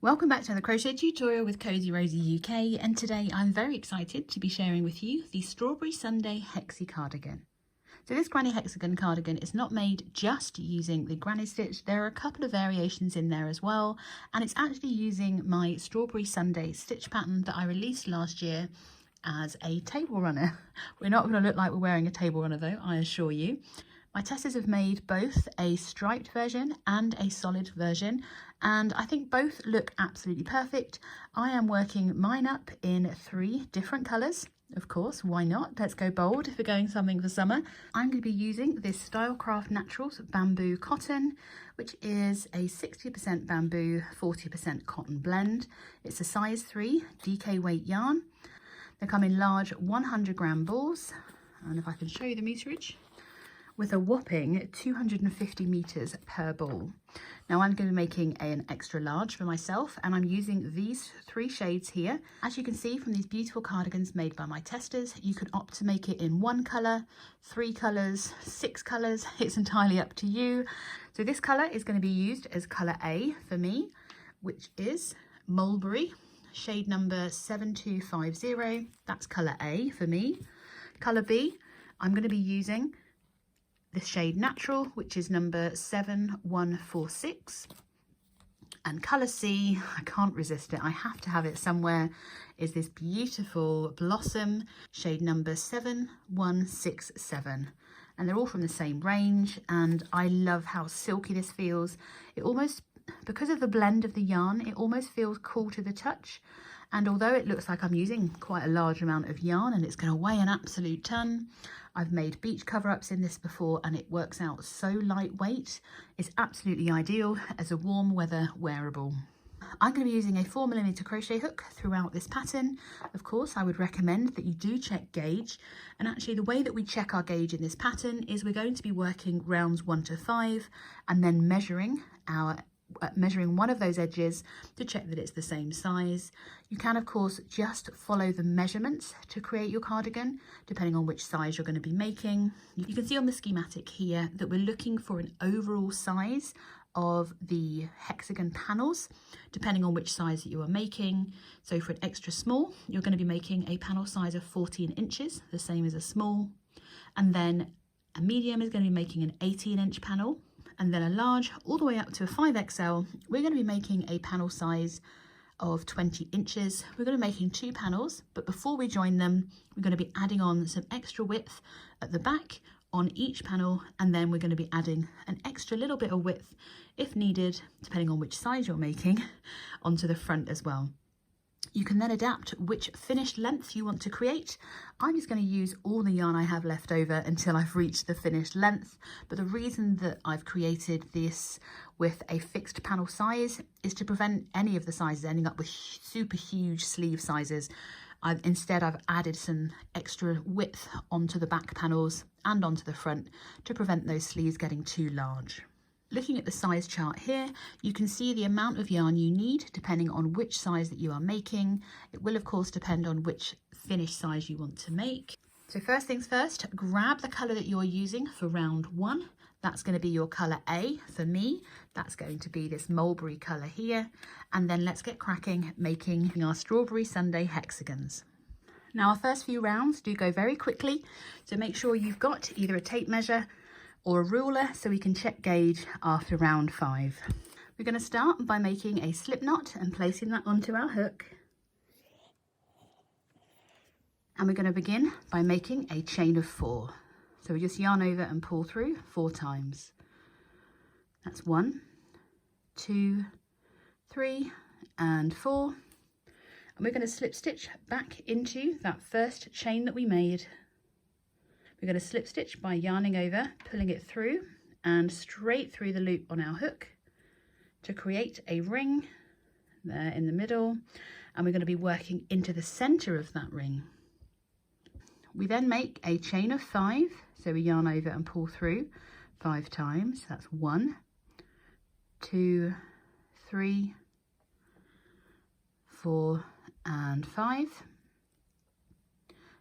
Welcome back to the crochet tutorial with Cosy Rosie UK, and today I'm very excited to be sharing with you the Strawberry Sundae Hexi cardigan. So this granny hexagon cardigan is not made just using the granny stitch. There are a couple of variations in there as well, and it's actually using my Strawberry Sundae stitch pattern that I released last year as a table runner. We're not going to look like we're wearing a table runner though, I assure you. My testers have made both a striped version and a solid version, and I think both look absolutely perfect. I am working mine up in 3 different colours. Of course, why not? Let's go bold if we're going something for summer. I'm going to be using this Stylecraft Naturals bamboo cotton, which is a 60% bamboo, 40% cotton blend. It's a size 3 DK weight yarn. They come in large 100-gram balls, and if I can show you the meterage, with a whopping 250 meters per ball. Now I'm going to be making an extra large for myself, and I'm using these 3 shades here. As you can see from these beautiful cardigans made by my testers, you can opt to make it in 1 color, 3 colors, 6 colors. It's entirely up to you. So this color is going to be used as color A for me, which is Mulberry, shade number 7250. That's color A for me. Color B, I'm going to be using the shade Natural, which is number 7146, and colour C, I can't resist it, I have to have it somewhere, is this beautiful Blossom, shade number 7167, and they're all from the same range, and I love how silky this feels. It almost, because of the blend of the yarn, it almost feels cool to the touch. And although it looks like I'm using quite a large amount of yarn and it's going to weigh an absolute ton, I've made beach cover-ups in this before and it works out so lightweight. It's absolutely ideal as a warm weather wearable. I'm going to be using a 4mm crochet hook throughout this pattern. Of course, I would recommend that you do check gauge. And actually the way that we check our gauge in this pattern is we're going to be working rounds 1 to 5 and then measuring one of those edges to check that it's the same size. You can of course just follow the measurements to create your cardigan depending on which size you're going to be making. You can see on the schematic here that we're looking for an overall size of the hexagon panels depending on which size that you are making. So for an extra small, you're going to be making a panel size of 14 inches, the same as a small, and then a medium is going to be making an 18-inch panel, and then a large all the way up to a 5XL, we're going to be making a panel size of 20 inches. We're going to be making 2 panels, but before we join them, we're going to be adding on some extra width at the back on each panel, and then we're going to be adding an extra little bit of width if needed, depending on which size you're making, onto the front as well. You can then adapt which finished length you want to create. I'm just going to use all the yarn I have left over until I've reached the finished length. But the reason that I've created this with a fixed panel size is to prevent any of the sizes ending up with super huge sleeve sizes. Instead, I've added some extra width onto the back panels and onto the front to prevent those sleeves getting too large. Looking at the size chart here, you can see the amount of yarn you need depending on which size that you are making. It will of course depend on which finished size you want to make. So first things first, grab the colour that you're using for round 1. That's going to be your colour A for me. That's going to be this mulberry colour here. And then let's get cracking making our Strawberry Sundae hexagons. Now our first few rounds do go very quickly, so make sure you've got either a tape measure or a ruler so we can check gauge after round 5. We're going to start by making a slip knot and placing that onto our hook. And we're going to begin by making a chain of 4. So we just yarn over and pull through 4 times. That's 1, 2, 3, and 4. And we're going to slip stitch back into that first chain that we made. We're going to slip stitch by yarning over, pulling it through and straight through the loop on our hook to create a ring there in the middle, and we're going to be working into the center of that ring. We then make a chain of 5, so we yarn over and pull through 5 times. That's 1, 2, 3, 4, and 5.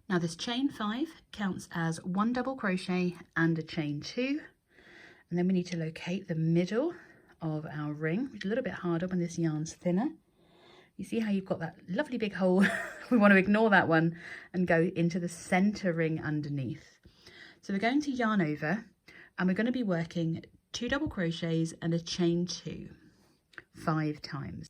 Now this chain 5 counts as 1 double crochet and a chain 2, and then we need to locate the middle of our ring, which is a little bit harder when this yarn's thinner. You see how you've got that lovely big hole? We want to ignore that one and go into the center ring underneath. So we're going to yarn over and we're going to be working 2 double crochets and a chain 2 5 times.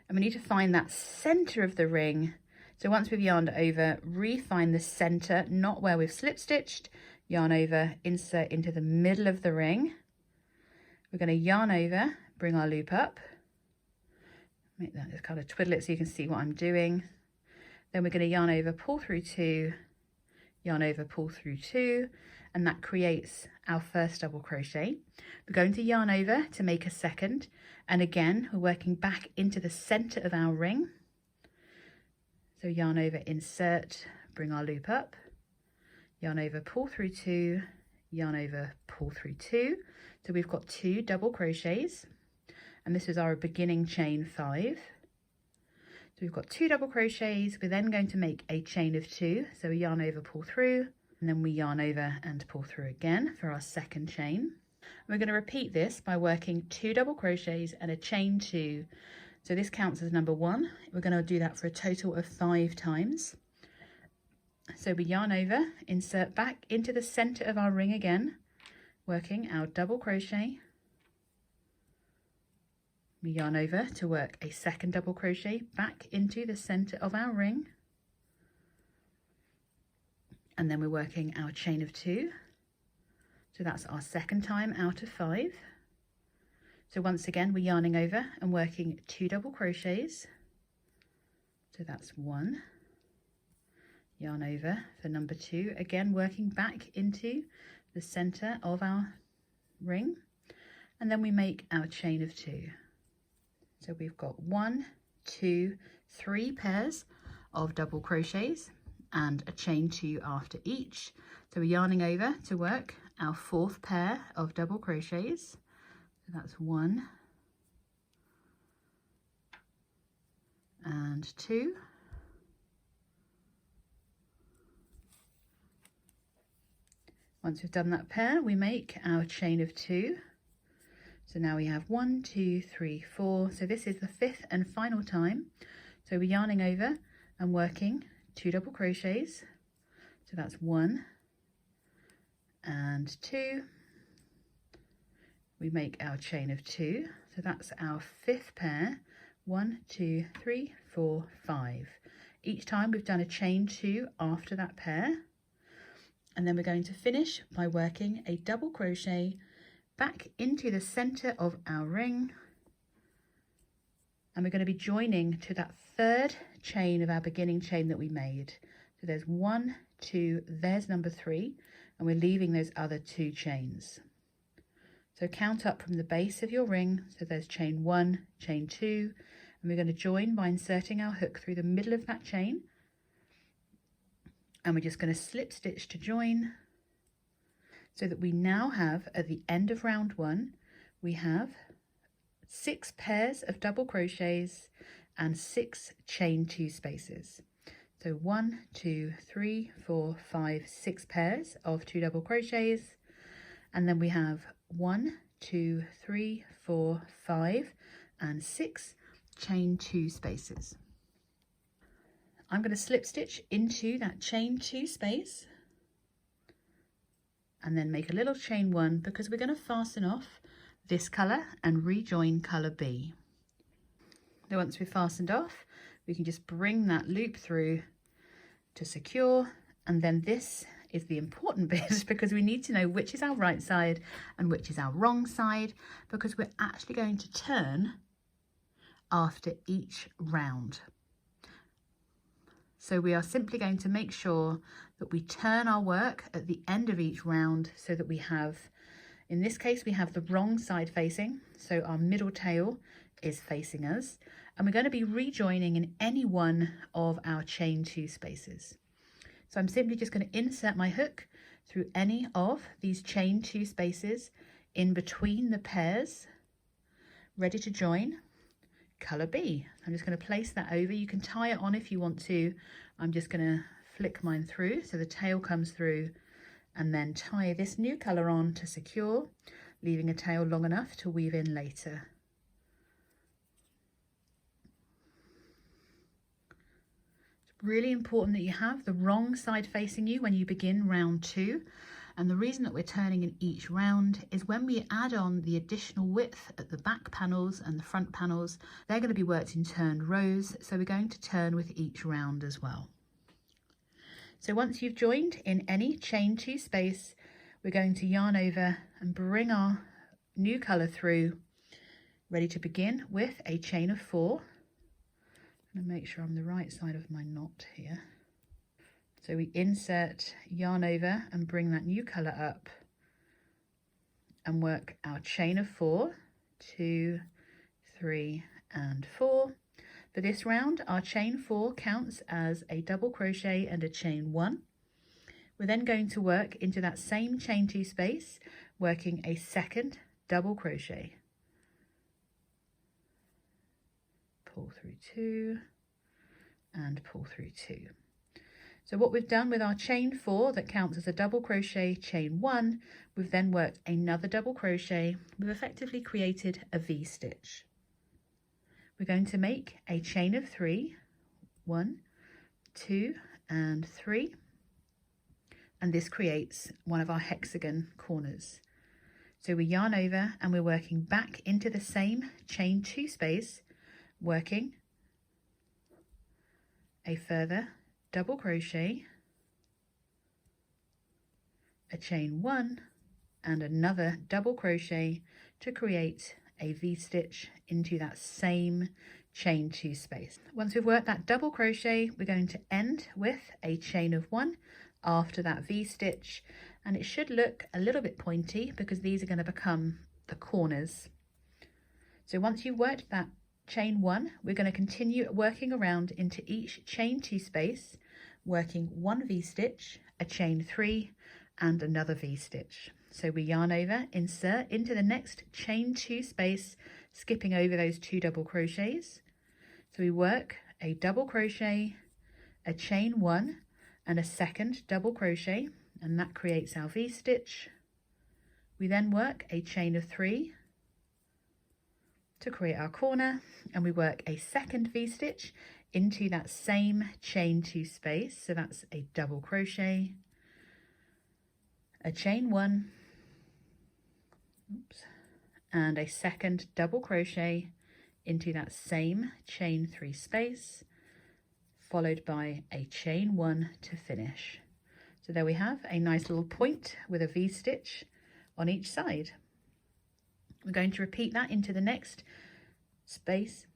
And we need to find that center of the ring. So once we've yarned over, re-find the center, not where we've slip stitched, yarn over, insert into the middle of the ring. We're going to yarn over, bring our loop up, make that, just kind of twiddle it so you can see what I'm doing. Then we're going to yarn over, pull through 2, yarn over, pull through 2, and that creates our first double crochet. We're going to yarn over to make a second, and again we're working back into the center of our ring. So yarn over, insert, bring our loop up, yarn over, pull through 2, yarn over, pull through 2. So we've got 2 double crochets, and this is our beginning chain 5. So we've got 2 double crochets. We're then going to make a chain of 2. So we yarn over, pull through, and then we yarn over and pull through again for our second chain. And we're going to repeat this by working 2 double crochets and a chain 2. So this counts as number 1. We're going to do that for a total of 5 times. So we yarn over, insert back into the center of our ring again, working our double crochet. We yarn over to work a second double crochet back into the center of our ring. And then we're working our chain of 2. So that's our second time out of 5. So once again, we're yarning over and working 2 double crochets. So that's 1. Yarn over for number 2, again working back into the center of our ring. And then we make our chain of 2. So we've got 1, 2, 3 pairs of double crochets and a chain 2 after each. So we're yarning over to work our 4th pair of double crochets. So that's 1 and 2. Once we've done that pair, we make our chain of 2. So now we have 1, 2, 3, 4. So this is the 5th and final time. So we're yarning over and working 2 double crochets. So that's 1 and 2. We make our chain of 2. So that's our 5th pair. 1, 2, 3, 4, 5. Each time we've done a chain 2 after that pair. And then we're going to finish by working a double crochet back into the center of our ring, and we're going to be joining to that 3rd chain of our beginning chain that we made. So there's 1, 2, there's number 3, and we're leaving those other 2 chains. So count up from the base of your ring. So there's chain 1, chain 2, and we're going to join by inserting our hook through the middle of that chain, and we're just going to slip stitch to join, so that we now have, at the end of round 1, we have 6 pairs of double crochets and 6 chain 2 spaces. So 1, 2, 3, 4, 5, 6 pairs of 2 double crochets, and then we have 1, 2, 3, 4, 5 and 6 chain 2 spaces. I'm going to slip stitch into that chain 2 space and then make a little chain 1, because we're going to fasten off this colour and rejoin colour B. Now once we've fastened off, we can just bring that loop through to secure, and then this is the important bit, because we need to know which is our right side and which is our wrong side, because we're actually going to turn after each round. So we are simply going to make sure that we turn our work at the end of each round, so that we have, in this case, we have the wrong side facing. So our middle tail is facing us, and we're going to be rejoining in any one of our chain 2 spaces. So I'm simply just going to insert my hook through any of these chain 2 spaces in between the pairs, ready to join colour B. I'm just going to place that over. You can tie it on if you want to. I'm just going to flick mine through so the tail comes through, and then tie this new colour on to secure, leaving a tail long enough to weave in later. Really important that you have the wrong side facing you when you begin round 2. And the reason that we're turning in each round is when we add on the additional width at the back panels and the front panels, they're going to be worked in turned rows. So we're going to turn with each round as well. So once you've joined in any chain 2 space, we're going to yarn over and bring our new colour through, ready to begin with a chain of 4. I'm going to make sure I'm the right side of my knot here. So we insert, yarn over and bring that new colour up and work our chain of 4, 2, 3 and 4. For this round, our chain 4 counts as a double crochet and a chain 1. We're then going to work into that same chain 2 space, working a second double crochet. Pull through 2 and pull through 2. So what we've done with our chain 4 that counts as a double crochet, chain 1, we've then worked another double crochet. We've effectively created a V-stitch. We're going to make a chain of 3, 1, 2 and 3, and this creates one of our hexagon corners. So we yarn over and we're working back into the same chain 2 space, working a further double crochet, a chain 1 and another double crochet to create a V-stitch into that same chain 2 space. Once we've worked that double crochet, we're going to end with a chain of 1 after that V-stitch, and it should look a little bit pointy because these are going to become the corners. So once you've worked that chain 1, we're going to continue working around into each chain 2 space, working 1 V-stitch, a chain 3 and another V-stitch. So we yarn over, insert into the next chain 2 space, skipping over those 2 double crochets. So we work a double crochet, a chain 1 and a second double crochet, and that creates our V-stitch. We then work a chain of 3 to create our corner, and we work a second V-stitch into that same chain 2 space. So that's a double crochet, a chain 1, and a second double crochet into that same chain 3 space, followed by a chain 1 to finish. So there we have a nice little point with a V-stitch on each side. We're going to repeat that into the next space,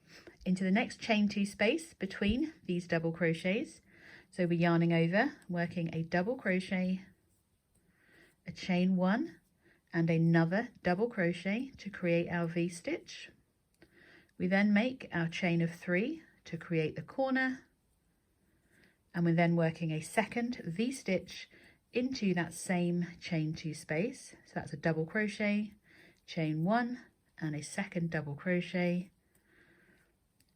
into the next chain 2 space between these double crochets. So we're yarning over, working a double crochet, a chain 1 and another double crochet to create our V-stitch. We then make our chain of 3 to create the corner, and we're then working a second V-stitch into that same chain 2 space. So that's a double crochet, chain 1 and a second double crochet,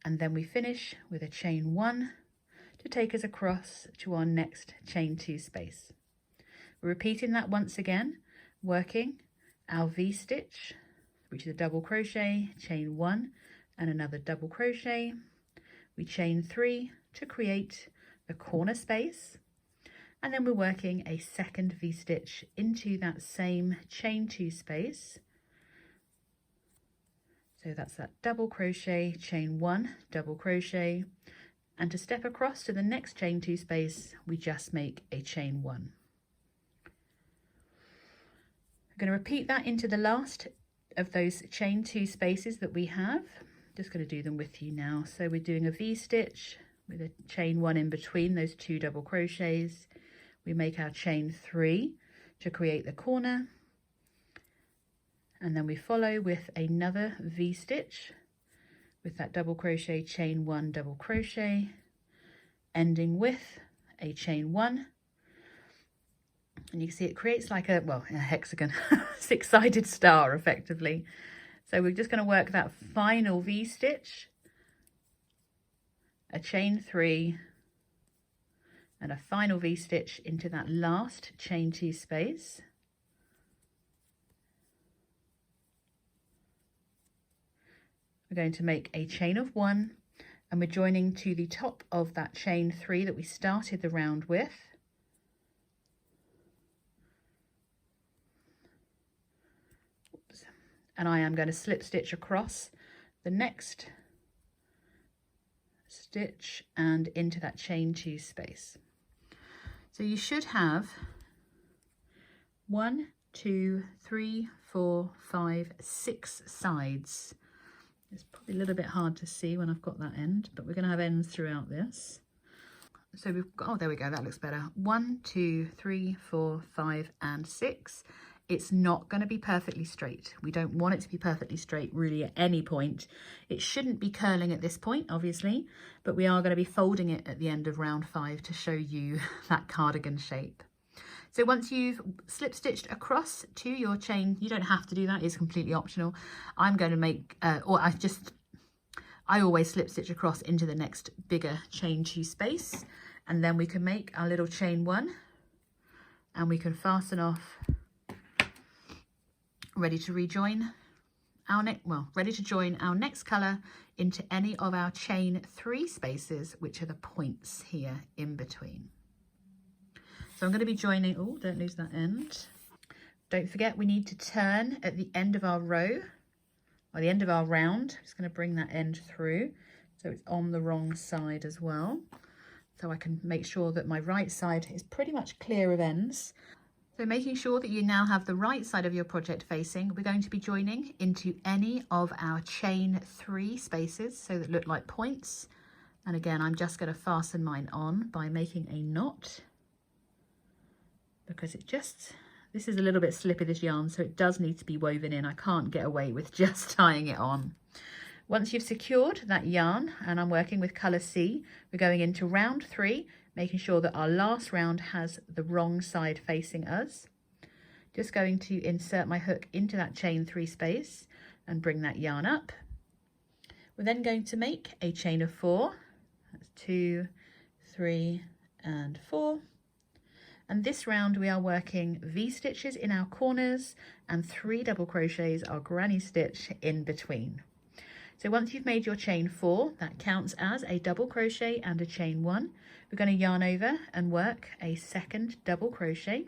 and then we finish with a chain 1 to take us across to our next chain 2 space. We're repeating that once again, working our V-stitch, which is a double crochet, chain 1 and another double crochet. We chain 3 to create the corner space, and then we're working a second V-stitch into that same chain 2 space. So that's that double crochet, chain 1, double crochet, and to step across to the next chain 2 space, we just make a chain 1. I'm going to repeat that into the last of those chain 2 spaces that we have. Just going to do them with you now. So we're doing a V-stitch with a chain 1 in between those 2 double crochets. We make our chain 3 to create the corner, and then we follow with another V-stitch with that double crochet, chain 1, double crochet, ending with a chain 1, and you can see it creates like a hexagon, 6-sided star effectively. So we're just going to work that final V-stitch, a chain 3 and a final V-stitch into that last chain 2 space. We're going to make a chain of 1 and we're joining to the top of that chain 3 that we started the round with. Oops. And I am going to slip stitch across the next stitch and into that chain 2 space. So you should have 1, 2, 3, 4, 5, 6 sides. It's probably a little bit hard to see when I've got that end, but we're going to have ends throughout this. So we've got, oh, there we go, that looks better. 1, 2, 3, 4, 5, and 6. It's not going to be perfectly straight. We don't want it to be perfectly straight really at any point. It shouldn't be curling at this point, obviously, but we are going to be folding it at the end of round 5 to show you that cardigan shape. So once you've slip stitched across to your chain, you don't have to do that, it's completely optional. I'm going to make, I always slip stitch across into the next bigger chain 2 space, and then we can make our little chain 1 and we can fasten off, ready to rejoin our ready to join our next colour into any of our chain 3 spaces, which are the points here in between. So I'm going to be joining, oh, don't lose that end. Don't forget we need to turn at the end of our row, or the end of our round. I'm just going to bring that end through so it's on the wrong side as well. So I can make sure that my right side is pretty much clear of ends. So making sure that you now have the right side of your project facing, we're going to be joining into any of our chain 3 spaces, so that look like points. And again, I'm just going to fasten mine on by making a knot, because this is a little bit slippy, this yarn, so it does need to be woven in. I can't get away with just tying it on. Once you've secured that yarn, and I'm working with colour C, we're going into round 3, making sure that our last round has the wrong side facing us. Just going to insert my hook into that chain 3 space and bring that yarn up. We're then going to make a chain of 4. That's 2, 3, and 4. And this round we are working V-stitches in our corners and 3 double crochets, our granny stitch, in between. So once you've made your chain 4, that counts as a double crochet and a chain 1. We're going to yarn over and work a second double crochet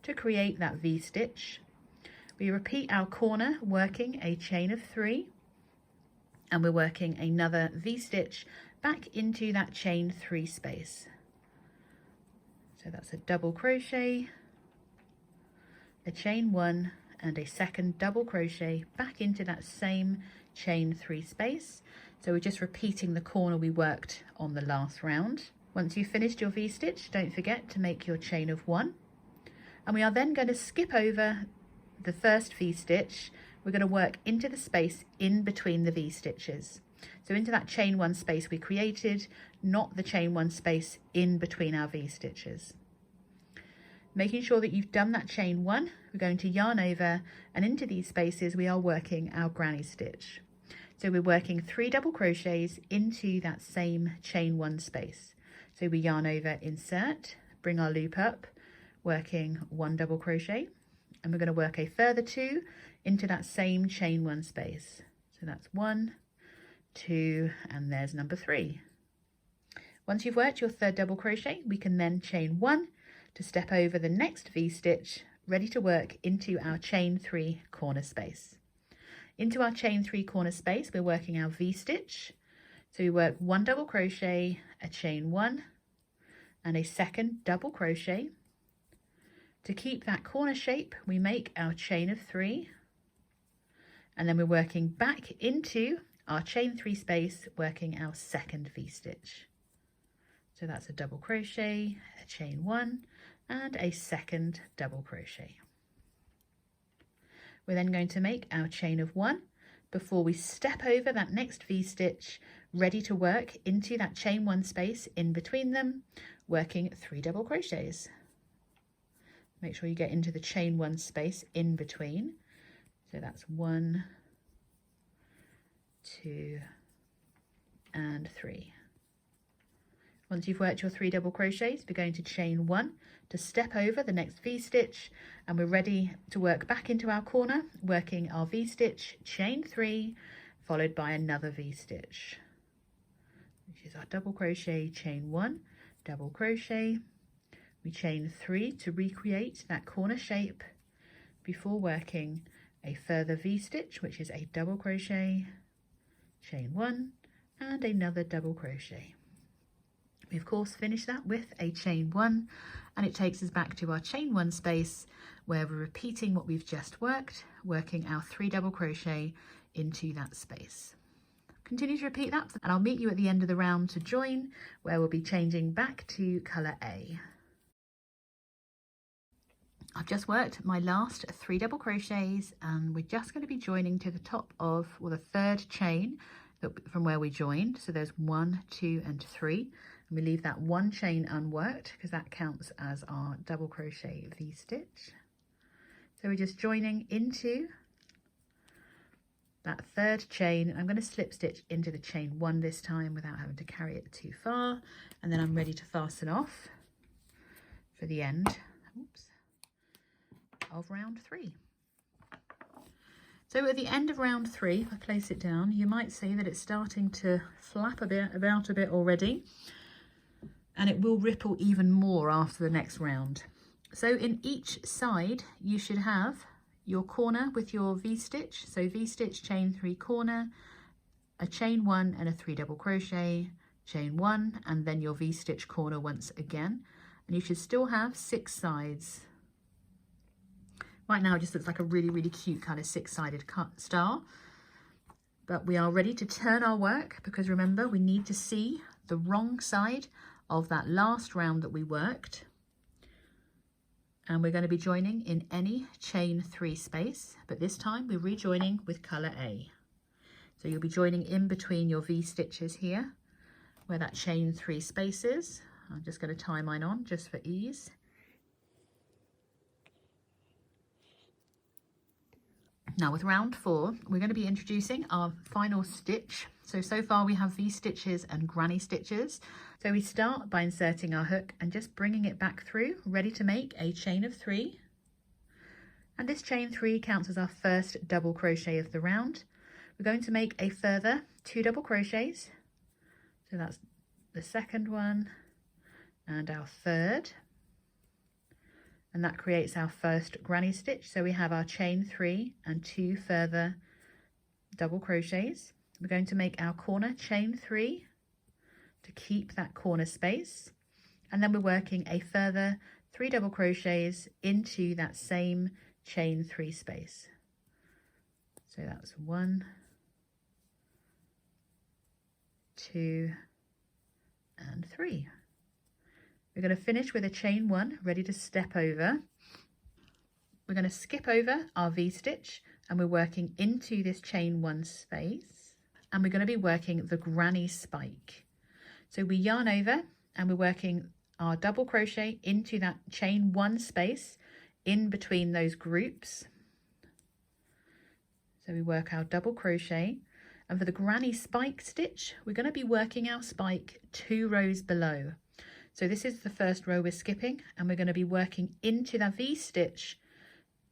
to create that V-stitch. We repeat our corner working a chain of 3, and we're working another V-stitch back into that chain 3 space. So that's a double crochet, a chain 1, and a second double crochet back into that same chain 3 space. So we're just repeating the corner we worked on the last round. Once you've finished your V-stitch, don't forget to make your chain of 1. And we are then going to skip over the first V-stitch. We're going to work into the space in between the V-stitches. So into that chain 1 space we created, not the chain 1 space in between our V-stitches. Making sure that you've done that chain 1, we're going to yarn over, and into these spaces we are working our granny stitch. So we're working 3 double crochets into that same chain 1 space. So we yarn over, insert, bring our loop up, working 1 double crochet, and we're going to work a further 2 into that same chain 1 space. So that's 1, 2, and there's number 3. Once you've worked your 3rd double crochet, we can then chain 1 to step over the next V-stitch, ready to work into our chain 3 corner space. Into our chain 3 corner space, we're working our V-stitch. So we work 1 double crochet, a chain 1, and a second double crochet. To keep that corner shape, we make our chain of 3, and then we're working back into our chain 3 space, working our second V-stitch. So that's a double crochet, a chain 1, and a second double crochet. We're then going to make our chain of 1 before we step over that next V-stitch, ready to work into that chain 1 space in between them, working 3 double crochets. Make sure you get into the chain 1 space in between. So that's 1, 2, and 3. Once you've worked your 3 double crochets, we're going to chain 1 to step over the next V-stitch, and we're ready to work back into our corner, working our V-stitch, chain 3, followed by another V-stitch. which is our double crochet, chain 1, double crochet, we chain 3 to recreate that corner shape before working a further V-stitch, which is a double crochet, chain 1, and another double crochet. We of course finish that with a chain 1, and it takes us back to our chain 1 space where we're repeating what we've just worked, working our 3 double crochet into that space. Continue to repeat that, and I'll meet you at the end of the round to join, where we'll be changing back to colour A. I've just worked my last 3 double crochets, and we're just going to be joining to the top of, well, the 3rd chain from where we joined. So there's 1, 2 and 3, and we leave that 1 chain unworked because that counts as our double crochet V-stitch. So we're just joining into that 3rd chain. I'm going to slip stitch into the chain 1 this time without having to carry it too far, and then I'm ready to fasten off for the end of round 3. So at the end of round 3, if I place it down, you might see that it's starting to flap about a bit already, and it will ripple even more after the next round. So in each side you should have your corner with your V-stitch, so V-stitch, chain 3 corner, a chain 1 and a 3 double crochet, chain 1, and then your V-stitch corner once again, and you should still have 6 sides. Right now it just looks like a really cute kind of 6-sided star, but we are ready to turn our work, because remember, we need to see the wrong side of that last round that we worked, and we're going to be joining in any chain 3 space, but this time we're rejoining with colour A. So you'll be joining in between your V stitches here where that chain 3 space is. I'm just going to tie mine on just for ease. Now with round 4, we're going to be introducing our final stitch. So far we have V stitches and granny stitches. So we start by inserting our hook and just bringing it back through, ready to make a chain of 3. And this chain 3 counts as our first double crochet of the round. We're going to make a further 2 double crochets. So that's the second one and our third. And that creates our first granny stitch. So we have our chain 3 and 2 further double crochets. We're going to make our corner chain 3 to keep that corner space, and then we're working a further 3 double crochets into that same chain 3 space. So that's 1, 2 and 3. We're going to finish with a chain 1 ready to step over. We're going to skip over our V-stitch, and we're working into this chain 1 space, and we're going to be working the granny spike. So we yarn over and we're working our double crochet into that chain 1 space in between those groups. So we work our double crochet, and for the granny spike stitch we're going to be working our spike 2 rows below. So this is the first row we're skipping, and we're going to be working into that V-stitch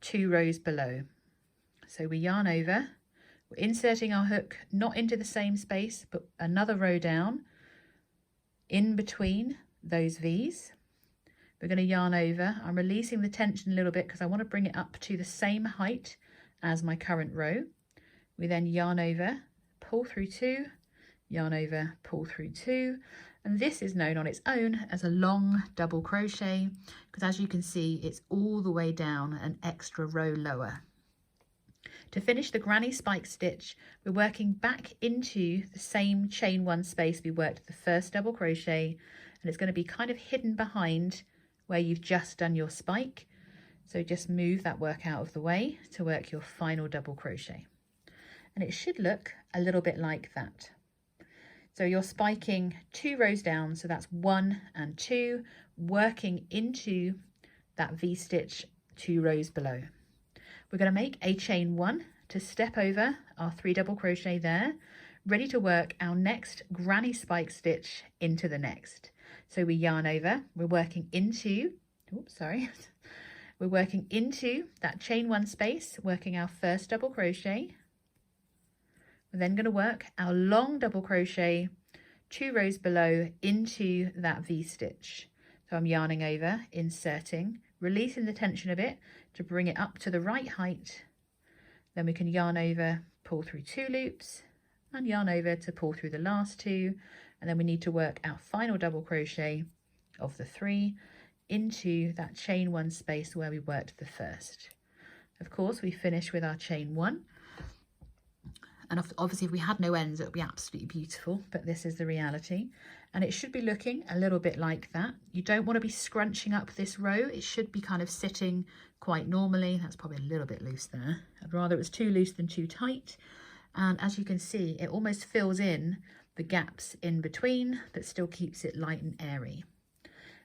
2 rows below. So we yarn over, we're inserting our hook not into the same space but another row down in between those V's. We're going to yarn over. I'm releasing the tension a little bit because I want to bring it up to the same height as my current row. We then yarn over, pull through 2, yarn over, pull through 2, and this is known on its own as a long double crochet, because as you can see it's all the way down an extra row lower. To finish the granny spike stitch, we're working back into the same chain 1 space we worked the first double crochet, and it's going to be kind of hidden behind where you've just done your spike. So just move that work out of the way to work your final double crochet, and it should look a little bit like that. So you're spiking 2 rows down, so that's 1 and 2, working into that V-stitch 2 rows below. We're going to make a chain 1 to step over our 3 double crochet there, ready to work our next granny spike stitch into the next. So we yarn over, we're working into, we're working into that chain 1 space, working our first double crochet. We're then going to work our long double crochet 2 rows below into that V-stitch. So I'm yarning over, inserting, releasing the tension a bit to bring it up to the right height. Then we can yarn over, pull through 2 loops, and yarn over to pull through the last 2, and then we need to work our final double crochet of the 3 into that chain 1 space where we worked the first. Of course, we finish with our chain 1, and obviously if we had no ends it would be absolutely beautiful, but this is the reality, and it should be looking a little bit like that. You don't want to be scrunching up this row, it should be kind of sitting quite normally. That's probably a little bit loose there. I'd rather it was too loose than too tight, and as you can see it almost fills in the gaps in between but still keeps it light and airy.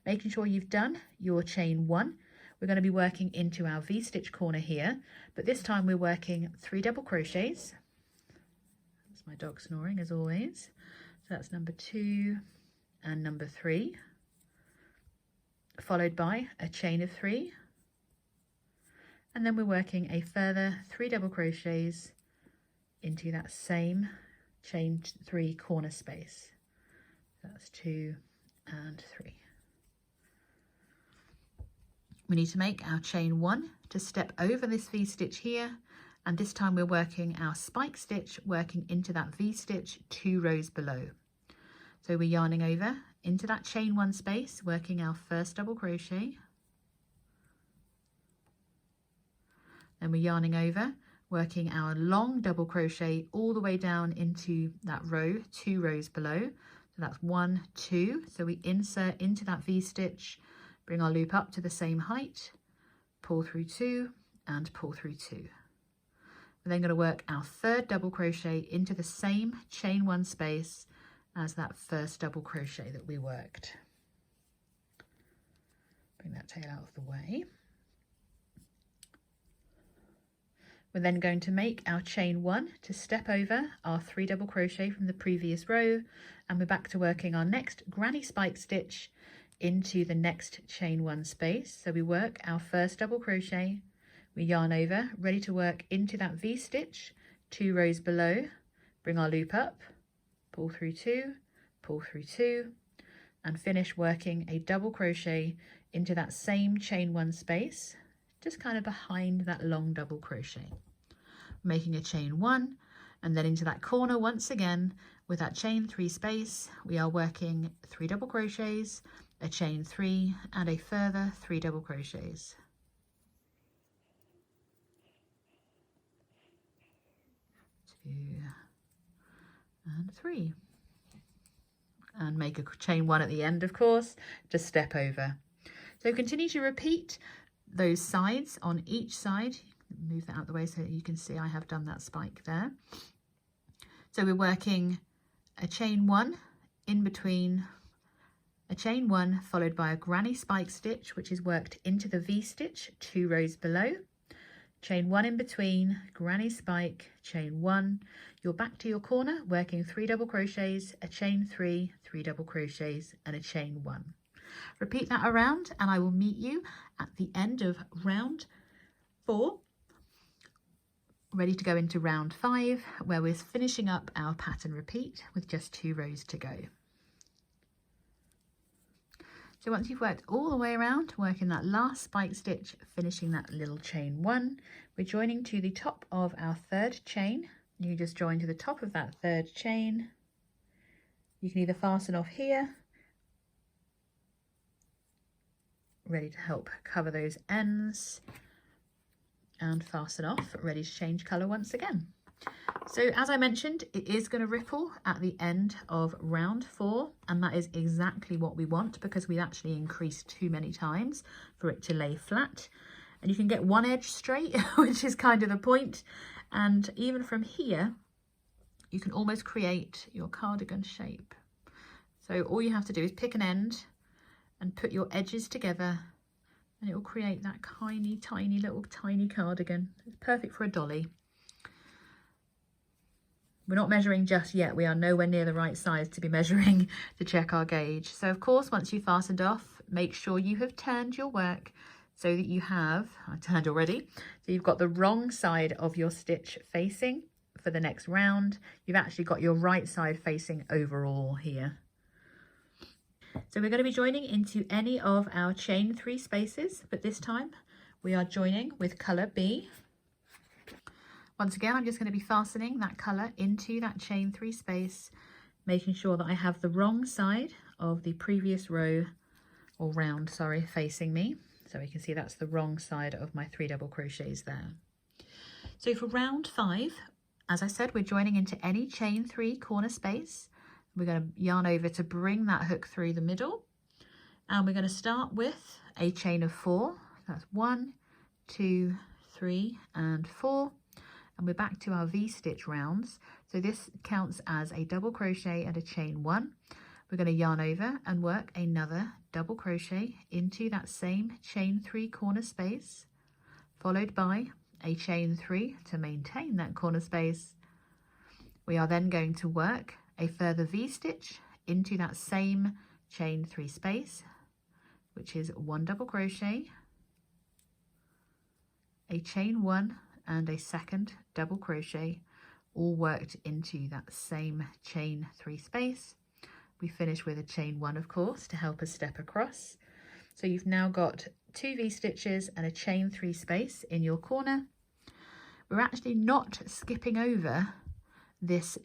Making sure you've done your chain 1, we're going to be working into our V-stitch corner here, but this time we're working 3 double crochets. That's my dog snoring as always. So that's number 2 and number 3, followed by a chain of 3, and then we're working a further 3 double crochets into that same chain 3 corner space. That's 2 and 3. We need to make our chain 1 to step over this V-stitch here, and this time we're working our spike stitch working into that V-stitch 2 rows below. So we're yarning over into that chain 1 space, working our first double crochet, then we're yarning over, working our long double crochet all the way down into that row 2 rows below. So that's 1, 2, so we insert into that V-stitch, bring our loop up to the same height, pull through 2 and pull through 2. We're then going to work our third double crochet into the same chain 1 space as that first double crochet that we worked. Bring that tail out of the way. We're then going to make our chain 1 to step over our 3 double crochet from the previous row, and we're back to working our next granny spike stitch into the next chain 1 space. So we work our first double crochet, we yarn over, ready to work into that V-stitch 2 rows below, bring our loop up, pull through 2, pull through 2, and finish working a double crochet into that same chain 1 space, just kind of behind that long double crochet. Making a chain 1, and then into that corner once again with that chain 3 space, we are working 3 double crochets, a chain 3 and a further 3 double crochets. 2 and 3, and make a chain 1 at the end, of course, to step over. So continue to repeat those sides on each side. Move that out of the way so you can see I have done that spike there. So we're working a chain 1 in between, a chain 1 followed by a granny spike stitch, which is worked into the V-stitch 2 rows below, chain 1 in between, granny spike, chain 1, you're back to your corner working 3 double crochets, a chain 3, 3 double crochets and a chain 1. Repeat that around and I will meet you at the end of round 4, ready to go into round 5, where we're finishing up our pattern repeat with just 2 rows to go. So once you've worked all the way around, working that last spike stitch, finishing that little chain 1, we're joining to the top of our 3rd chain. You just join to the top of that 3rd chain. You can either fasten off here, ready to help cover those ends, and fasten off, ready to change colour once again. So as I mentioned, it is going to ripple at the end of round 4, and that is exactly what we want because we've actually increased too many times for it to lay flat. And you can get one edge straight, which is kind of the point. And even from here, you can almost create your cardigan shape. So all you have to do is pick an end and put your edges together, and it will create that tiny little cardigan. It's perfect for a dolly. We're not measuring just yet. We are nowhere near the right size to be measuring to check our gauge. So of course, once you've fastened off, make sure you have turned your work so that you have, I turned already, so you've got the wrong side of your stitch facing. for the next round. You've actually got your right side facing overall here. So we're going to be joining into any of our chain 3 spaces, but this time we are joining with colour B. Once again, I'm just going to be fastening that colour into that chain 3 space, making sure that I have the wrong side of the previous row, or round, sorry, facing me. So you can see that's the wrong side of my 3 double crochets there. So for round 5, as I said, we're joining into any chain 3 corner space. We're going to yarn over to bring that hook through the middle, and we're going to start with a chain of 4. That's 1, 2, 3 and 4, and we're back to our V-stitch rounds. So this counts as a double crochet and a chain 1. We're going to yarn over and work another double crochet into that same chain 3 corner space, followed by a chain 3 to maintain that corner space. We are then going to work a further V-stitch into that same chain 3 space, which is 1 double crochet, a chain 1 and a second double crochet, all worked into that same chain 3 space. We finish with a chain 1, of course, to help us step across. So you've now got 2 V-stitches and a chain 3 space in your corner. We're actually not skipping over this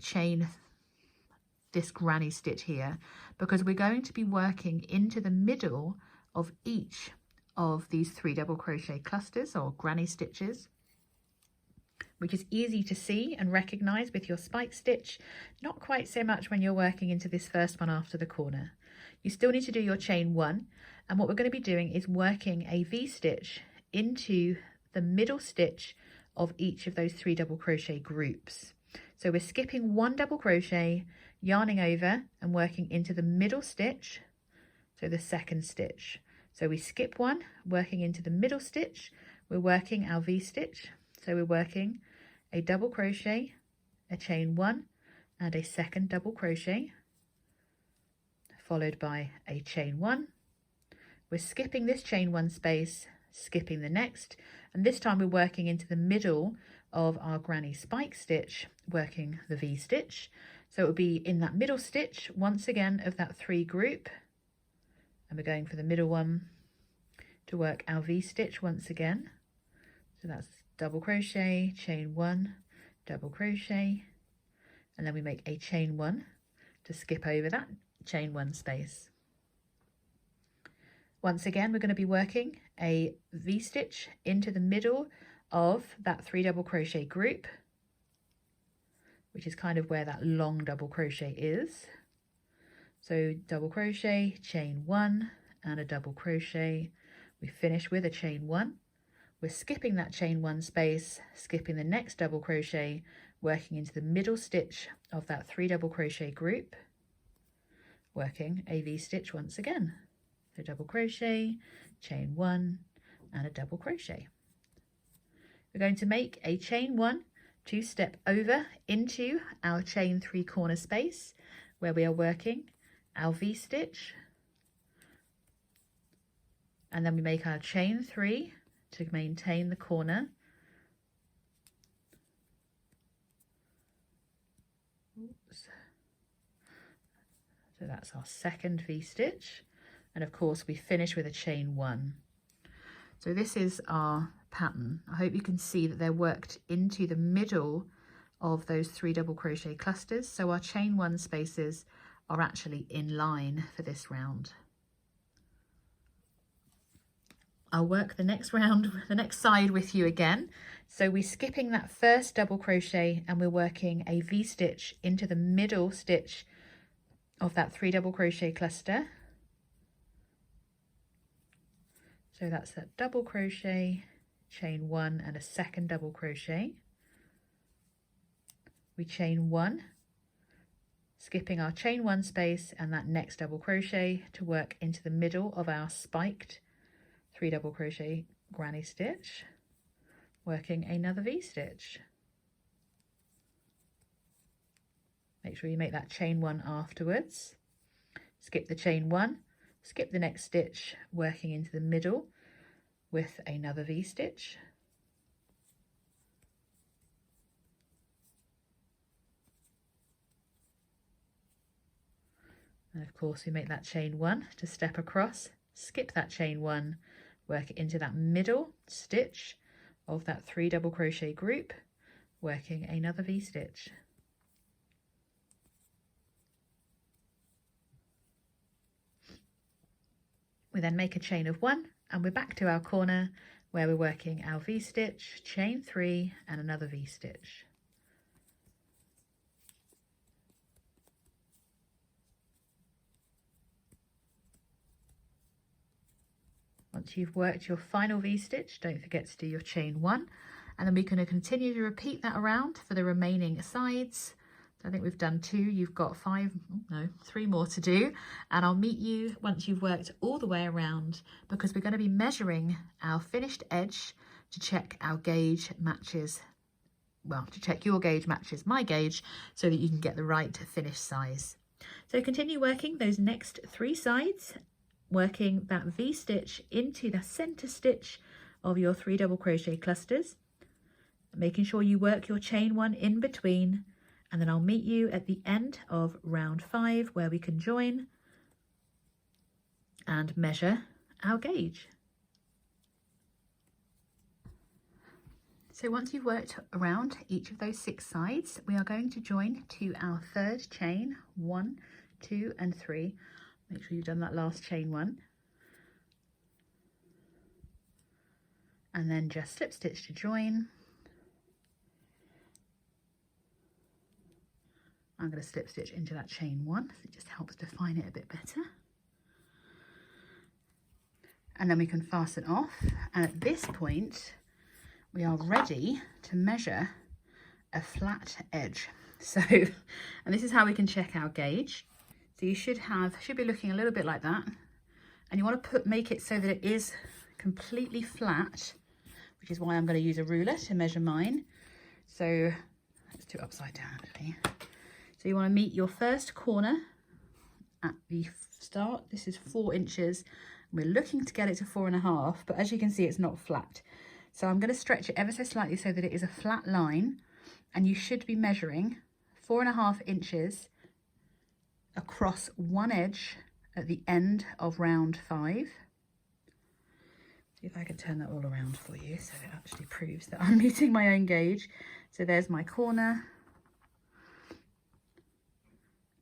granny stitch here, because we're going to be working into the middle of each of these 3 double crochet clusters or granny stitches, which is easy to see and recognize with your spike stitch, not quite so much when you're working into this first one after the corner. You still need to do your chain 1, and what we're going to be doing is working a V-stitch into the middle stitch of each of those 3 double crochet groups. So we're skipping 1 double crochet, yarning over and working into the middle stitch, so the second stitch. So we skip 1, working into the middle stitch, we're working our V-stitch, so we're working a double crochet, a chain 1 and a second double crochet, followed by a chain 1. We're skipping this chain 1 space, skipping the next, and this time we're working into the middle of our granny spike stitch, working the V-stitch. So it will be in that middle stitch once again of that 3 group, and we're going for the middle one to work our V-stitch once again. So that's double crochet, chain 1, double crochet, and then we make a chain 1 to skip over that chain 1 space. Once again, we're going to be working a V-stitch into the middle of that 3 double crochet group, which is kind of where that long double crochet is. So double crochet, chain 1 and a double crochet. We finish with a chain 1. We're skipping that chain 1 space, skipping the next double crochet, working into the middle stitch of that 3 double crochet group, working a V-stitch once again. So double crochet, chain 1 and a double crochet. We're going to make a chain 1 to step over into our chain 3 corner space where we are working our V-stitch, and then we make our chain 3 to maintain the corner. Oops. So that's our second V-stitch, and of course we finish with a chain 1. So this is our pattern. I hope you can see that they're worked into the middle of those 3 double crochet clusters, so our chain 1 spaces are actually in line for this round. I'll work the next round, the next side with you again. So we're skipping that first double crochet and we're working a V-stitch into the middle stitch of that 3 double crochet cluster. So that's that double crochet, chain 1 and a second double crochet. We chain 1, skipping our chain 1 space and that next double crochet to work into the middle of our spiked 3 double crochet granny stitch, working another V-stitch. Make sure you make that chain 1 afterwards. Skip the chain 1, skip the next stitch, working into the middle with another V-stitch. And of course we make that chain 1 to step across, skip that chain 1, work it into that middle stitch of that 3 double crochet group, working another V-stitch. We then make a chain of 1 and we're back to our corner where we're working our V-stitch, chain 3 and another V-stitch. Once you've worked your final V-stitch, don't forget to do your chain 1, and then we're going to continue to repeat that around for the remaining sides. So I think we've done 2, you've got 3 more to do, and I'll meet you once you've worked all the way around, because we're going to be measuring our finished edge to check our gauge matches, well, to check your gauge matches my gauge so that you can get the right finished size. So continue working those next 3 sides, working that V-stitch into the center stitch of your 3 double crochet clusters, making sure you work your chain 1 in between, and then I'll meet you at the end of round 5 where we can join and measure our gauge. So once you've worked around each of those 6 sides, we are going to join to our 3rd chain, 1, 2 and 3. Make sure you've done that last chain 1. And then just slip stitch to join. I'm going to slip stitch into that chain 1, so it just helps define it a bit better. And then we can fasten off. And at this point, we are ready to measure a flat edge. So, and this is how we can check our gauge. So you should be looking a little bit like that, and you want to make it so that it is completely flat, which is why I'm going to use a ruler to measure mine. So let's do it upside down actually. So you want to meet your first corner at the start. This is 4 inches. We're looking to get it to 4.5, but as you can see, it's not flat. So I'm going to stretch it ever so slightly so that it is a flat line, and you should be measuring 4.5 inches across one edge at the end of round 5. See if I can turn that all around for you so it actually proves that I'm meeting my own gauge. So there's my corner,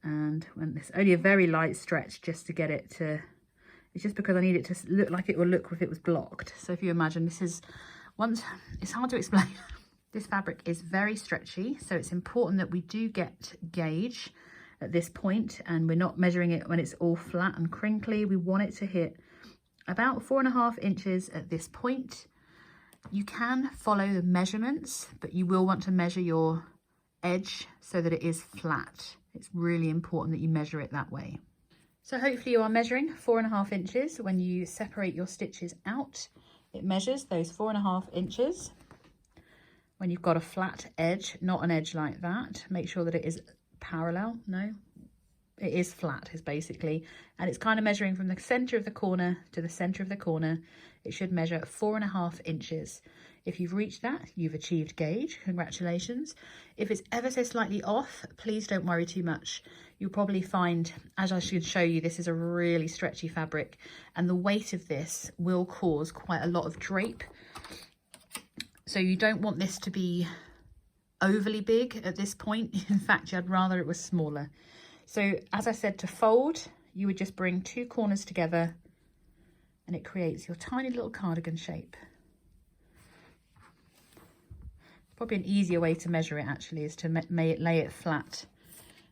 and when it's only a very light stretch just to get it to, it's just because I need it to look like it will look if it was blocked. So if you imagine, this is it's hard to explain. This fabric is very stretchy, so it's important that we do get gauge at this point, and we're not measuring it when it's all flat and crinkly. We want it to hit about 4.5 inches at this point. You can follow the measurements, but you will want to measure your edge so that it is flat. It's really important that you measure it that way. So hopefully you are measuring 4.5 inches when you separate your stitches out. It measures those 4.5 inches. When you've got a flat edge, not an edge like that, make sure that it is parallel. No, it is flat, is basically, and it's kind of measuring from the center of the corner to the center of the corner. It should measure 4.5 inches. If you've reached that, you've achieved gauge. Congratulations. If it's ever so slightly off, please don't worry too much. You'll probably find, as I should show you, this is a really stretchy fabric, and the weight of this will cause quite a lot of drape. So you don't want this to be overly big at this point. In fact, I'd rather it was smaller. So as I said, to fold, you would just bring 2 corners together and it creates your tiny little cardigan shape. Probably an easier way to measure it actually is to lay it flat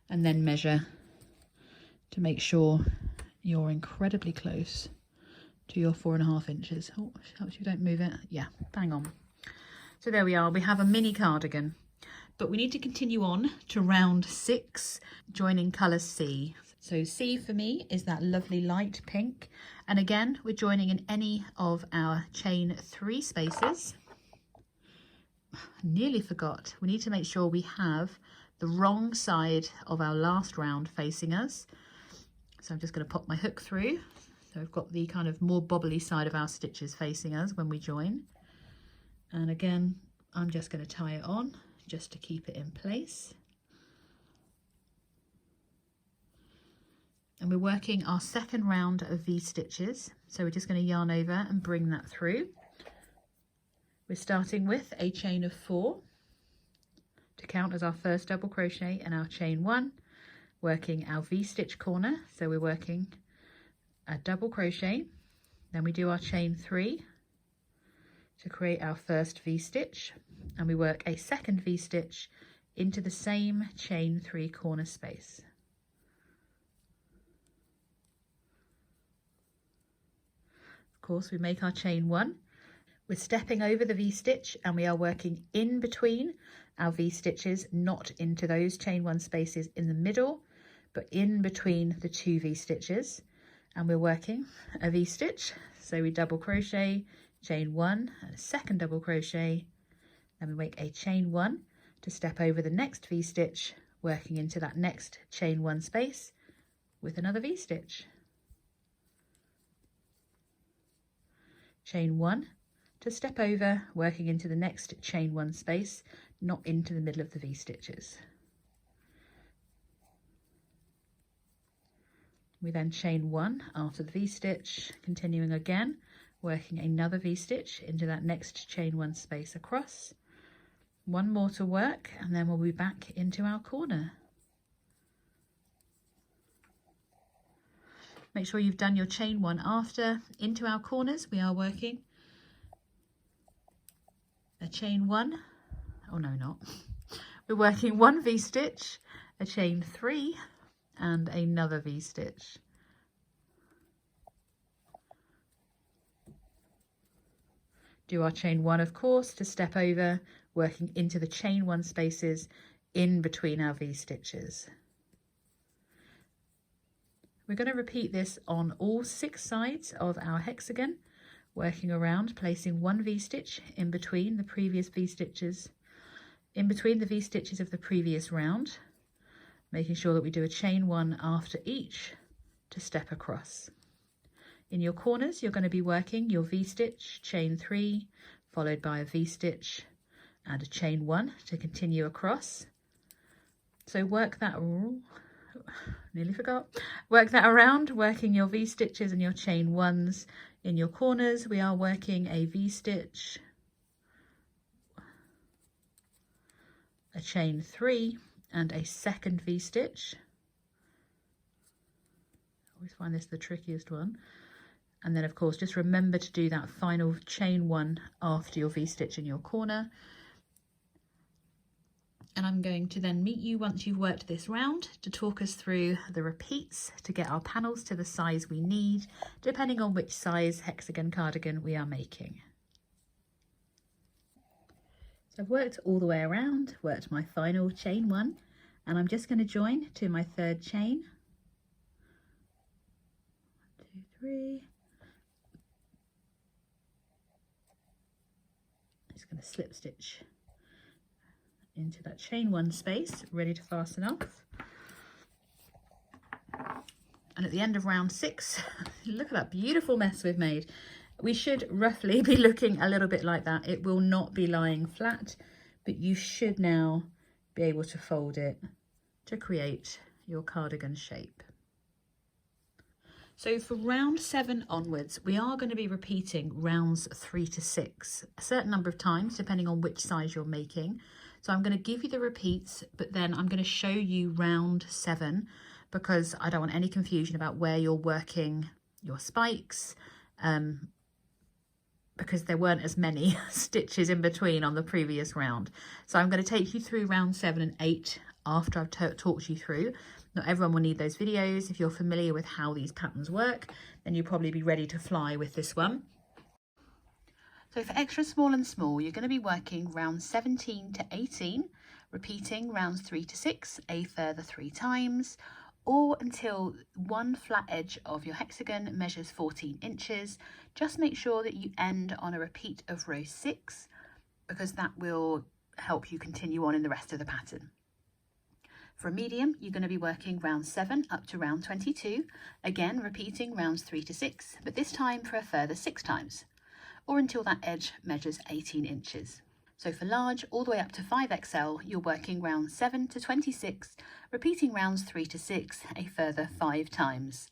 and then measure to make sure you're incredibly close to your 4.5 inches. Oh, helps you don't move it. Yeah, bang on. So there we are, we have a mini cardigan, but we need to continue on to round 6, joining colour C. So C for me is that lovely light pink. And again, we're joining in any of our chain 3 spaces. I nearly forgot, we need to make sure we have the wrong side of our last round facing us. So I'm just going to pop my hook through. So I've got the kind of more bobbly side of our stitches facing us when we join. And again, I'm just going to tie it on just to keep it in place. and we're working our second round of V-stitches. So we're just going to yarn over and bring that through. We're starting with a chain of 4 to count as our first double crochet and our chain 1, working our V-stitch corner. So we're working a double crochet, then we do our chain 3 to create our first V-stitch, and we work a second V-stitch into the same chain 3 corner space. Of course, we make our chain 1. We're stepping over the V-stitch and we are working in between our V-stitches, not into those chain 1 spaces in the middle, but in between the 2 V-stitches, and we're working a V-stitch. So we double crochet, chain 1 and a second double crochet, then we make a chain 1 to step over the next V-stitch, working into that next chain 1 space with another V-stitch. Chain 1 to step over, working into the next chain 1 space, not into the middle of the V-stitches. We then chain 1 after the V-stitch, continuing again, working another V-stitch into that next chain 1 space across. One more to work, and then we'll be back into our corner. Make sure you've done your chain 1 after. Into our corners we are working a chain 1, oh no, not. We're working 1 V-stitch, a chain 3 and another V-stitch. Do our chain 1, of course, to step over, working into the chain 1 spaces in between our V-stitches. We're going to repeat this on all 6 sides of our hexagon, working around, placing 1 V-stitch in between the previous V-stitches, in between the V-stitches of the previous round, making sure that we do a chain 1 after each to step across. In your corners, you're going to be working your V-stitch, chain 3, followed by a V-stitch and a chain 1 to continue across. So work that, nearly forgot, work that around, working your V-stitches and your chain 1s. In your corners, we are working a V-stitch, a chain 3 and a second V-stitch. I always find this the trickiest one. And then of course, just remember to do that final chain 1 after your V-stitch in your corner. And I'm going to then meet you once you've worked this round to talk us through the repeats to get our panels to the size we need, depending on which size hexagon cardigan we are making. So I've worked all the way around, worked my final chain 1, and I'm just going to join to my 3rd chain. 1, 2, 3. Just going to slip stitch into that chain 1 space, ready to fasten off. And at the end of round 6, look at that beautiful mess we've made. We should roughly be looking a little bit like that. It will not be lying flat, but you should now be able to fold it to create your cardigan shape. So for round 7 onwards, we are going to be repeating rounds 3 to 6 a certain number of times, depending on which size you're making. So I'm going to give you the repeats, but then I'm going to show you round 7 because I don't want any confusion about where you're working your spikes, because there weren't as many stitches in between on the previous round. So I'm going to take you through round 7 and 8 after I've talked you through. Not everyone will need those videos. If you're familiar with how these patterns work, then you'll probably be ready to fly with this one. So for extra small and small, you're going to be working rounds 17 to 18, repeating rounds 3 to 6 a further 3 times, or until one flat edge of your hexagon measures 14 inches. Just make sure that you end on a repeat of row 6, because that will help you continue on in the rest of the pattern. For a medium, you're going to be working round 7 up to round 22, again repeating rounds 3 to 6, but this time for a further 6 times, or until that edge measures 18 inches. So for large, all the way up to 5XL, you're working rounds 7 to 26, repeating rounds 3 to 6 a further 5 times.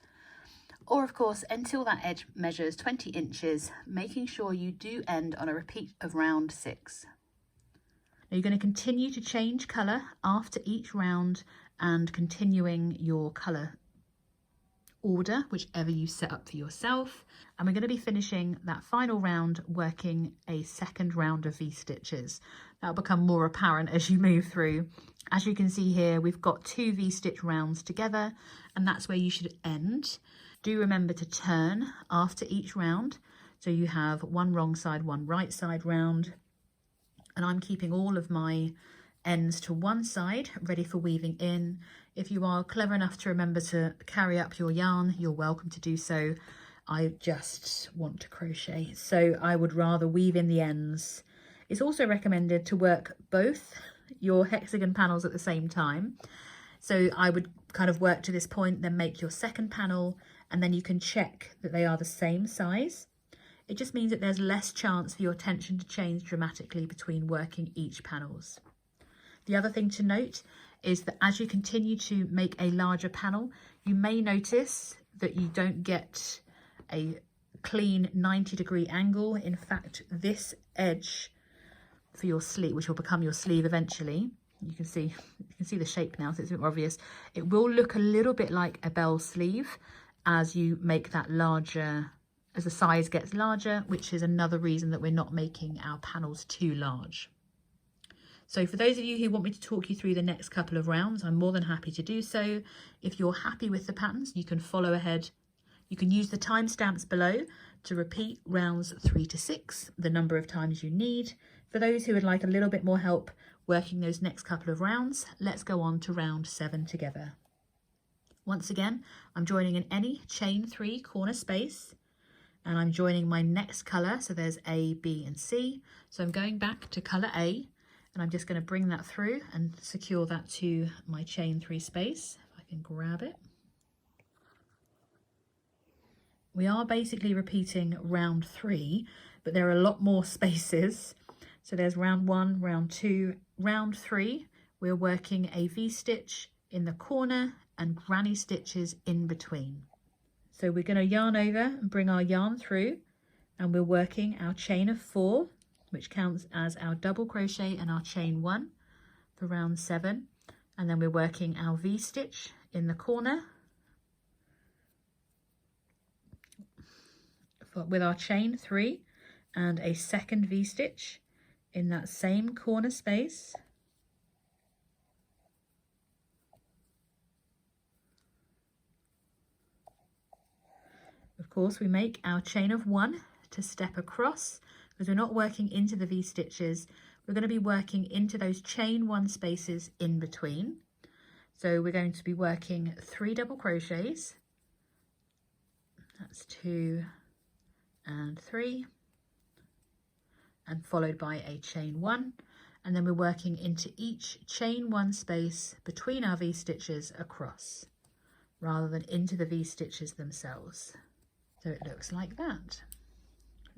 Or of course, until that edge measures 20 inches, making sure you do end on a repeat of round 6. Now you're going to continue to change colour after each round and continuing your colour order, whichever you set up for yourself. And we're going to be finishing that final round working a second round of V-stitches. That'll become more apparent as you move through. As you can see here, we've got 2 V-stitch rounds together, and that's where you should end. Do remember to turn after each round. So you have one wrong side, one right side round. And I'm keeping all of my ends to one side, ready for weaving in. If you are clever enough to remember to carry up your yarn, you're welcome to do so. I just want to crochet, so I would rather weave in the ends. It's also recommended to work both your hexagon panels at the same time. So I would kind of work to this point, then make your second panel, and then you can check that they are the same size. It just means that there's less chance for your tension to change dramatically between working each panels. The other thing to note is that as you continue to make a larger panel, you may notice that you don't get a clean 90-degree angle. In fact, this edge for your sleeve, which will become your sleeve eventually, you can see the shape now, so it's a bit more obvious. It will look a little bit like a bell sleeve as you make that larger, as the size gets larger, which is another reason that we're not making our panels too large. So for those of you who want me to talk you through the next couple of rounds, I'm more than happy to do so. If you're happy with the patterns, you can follow ahead. You can use the timestamps below to repeat rounds 3 to 6, the number of times you need. For those who would like a little bit more help working those next couple of rounds, let's go on to round 7 together. Once again, I'm joining in any chain 3 corner space, and I'm joining my next colour. So there's A, B and C. So I'm going back to colour A, and I'm just going to bring that through and secure that to my chain 3 space. If I can grab it. We are basically repeating round 3, but there are a lot more spaces. So there's round 1, round 2, round 3. We're working a V-stitch in the corner and granny stitches in between. So we're going to yarn over and bring our yarn through, and we're working our chain of 4, which counts as our double crochet and our chain 1 for round 7. And then we're working our V-stitch in the corner with our chain 3 and a second V-stitch in that same corner space. Of course, we make our chain of 1 to step across, because we're not working into the V-stitches. We're going to be working into those chain 1 spaces in between. So we're going to be working 3 double crochets. That's 2 and 3, and followed by a chain 1, and then we're working into each chain 1 space between our V-stitches across, rather than into the V-stitches themselves. So it looks like that.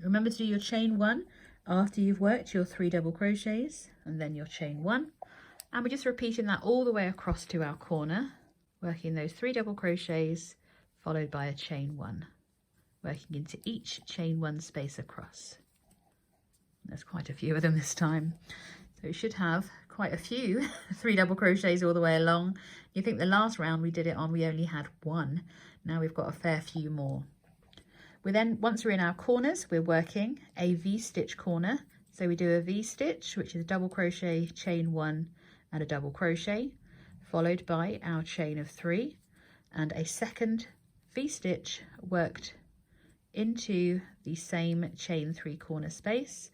Remember to do your chain 1 after you've worked your 3 double crochets, and then your chain 1, and we're just repeating that all the way across to our corner, working those 3 double crochets followed by a chain 1, working into each chain 1 space across. There's quite a few of them this time, so you should have quite a few 3 double crochets all the way along. You think the last round we did it on, we only had 1. Now we've got a fair few more. We then, once we're in our corners, we're working a V-stitch corner. So we do a V-stitch, which is double crochet, chain 1 and a double crochet, followed by our chain of 3 and a second V-stitch worked into the same chain 3 corner space.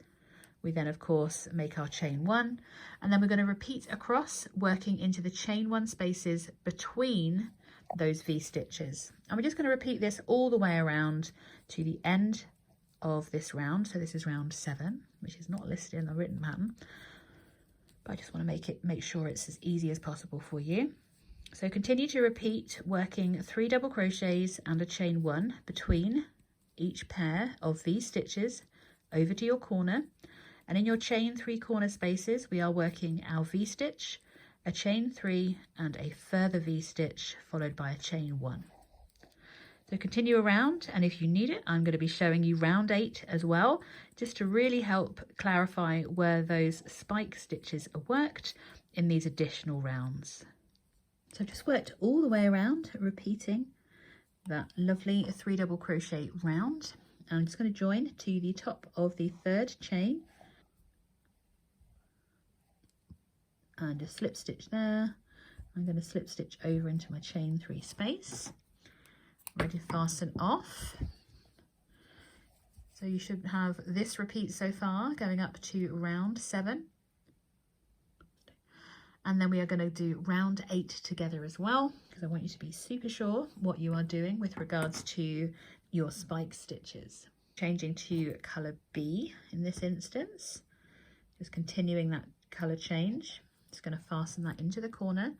We then of course make our chain 1, and then we're going to repeat across, working into the chain 1 spaces between those V-stitches, and we're just going to repeat this all the way around to the end of this round. So this is round 7, which is not listed in the written pattern, but I just want to make sure it's as easy as possible for you. So continue to repeat, working 3 double crochets and a chain 1 between each pair of V-stitches over to your corner, And in your chain 3 corner spaces, we are working our V-stitch, a chain 3 and a further V-stitch followed by a chain 1. So continue around, and if you need it, I'm going to be showing you round 8 as well, just to really help clarify where those spike stitches are worked in these additional rounds. So I've just worked all the way around, repeating that lovely 3 double crochet round. And I'm just going to join to the top of the 3rd chain and just slip stitch there. I'm going to slip stitch over into my chain 3 space, ready to fasten off. So you should have this repeat so far going up to round 7. And then we are going to do round 8 together as well, because I want you to be super sure what you are doing with regards to your spike stitches. Changing to colour B in this instance, just continuing that colour change. Just going to fasten that into the corner.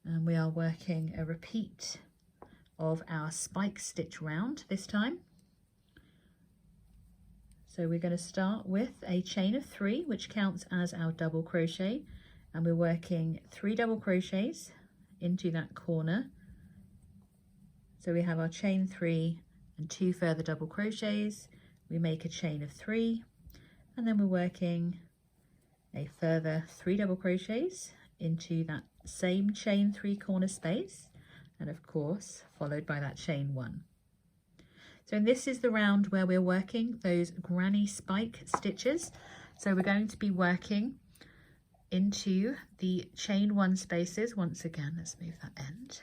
And we are working a repeat of our spike stitch round this time. So we're going to start with a chain of 3, which counts as our double crochet, and we're working 3 double crochets into that corner. So we have our chain 3 and 2 further double crochets. We make a chain of 3, and then we're working a further 3 double crochets into that same chain 3 corner space, and of course followed by that chain 1. So this is the round where we're working those granny spike stitches. So we're going to be working into the chain 1 spaces once again. Let's move that end.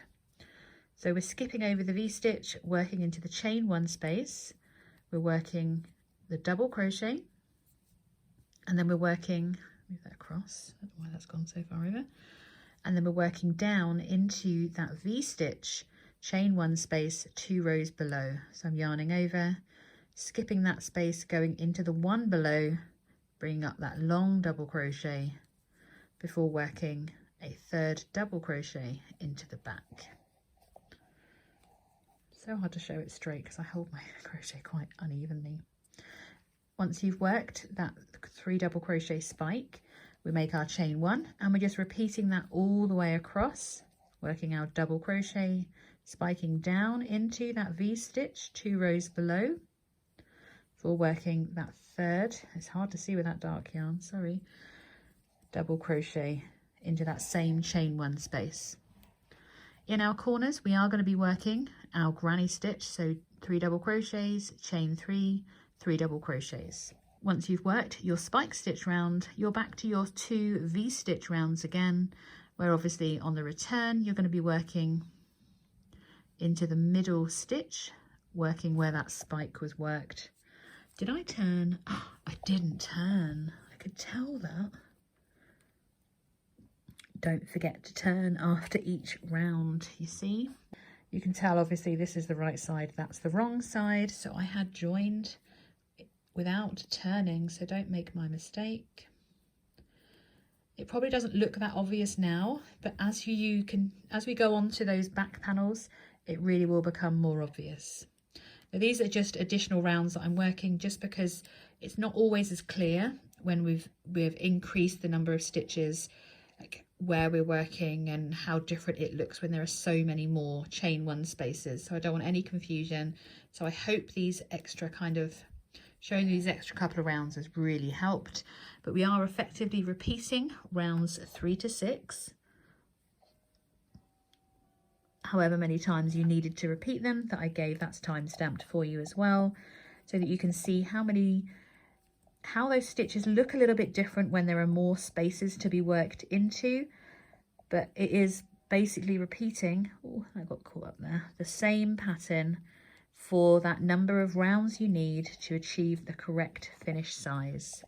So we're skipping over the V-stitch, working into the chain 1 space. We're working the double crochet, and then we're working, move that across, I don't know why that's gone so far over. And then we're working down into that V-stitch, chain 1 space, 2 rows below. So I'm yarning over, skipping that space, going into the one below, bringing up that long double crochet before working a 3rd double crochet into the back. So hard to show it straight because I hold my crochet quite unevenly. Once you've worked that 3 double crochet spike, we make our chain 1, and we're just repeating that all the way across, working our double crochet, spiking down into that V-stitch 2 rows below for working that 3rd, it's hard to see with that dark yarn, sorry, double crochet into that same chain 1 space. In our corners, we are going to be working our granny stitch, so 3 double crochets, chain 3, 3 double crochets. Once you've worked your spike stitch round, you're back to your 2 V-stitch rounds again, where obviously on the return you're going to be working into the middle stitch, working where that spike was worked. Did I turn? Oh, I didn't turn. I could tell that. Don't forget to turn after each round, you see. You can tell obviously this is the right side, that's the wrong side, so I had joined without turning, so don't make my mistake. It probably doesn't look that obvious now, but as we go on to those back panels, it really will become more obvious. Now, these are just additional rounds that I'm working just because it's not always as clear when we've increased the number of stitches, like where we're working and how different it looks when there are so many more chain 1 spaces. So I don't want any confusion. So I hope these extra showing these extra couple of rounds has really helped, but we are effectively repeating rounds 3 to 6. However many times you needed to repeat them that I gave, that's time stamped for you as well, so that you can see how those stitches look a little bit different when there are more spaces to be worked into, but it is basically repeating, oh, I got caught up there, the same pattern for that number of rounds you need to achieve the correct finish size.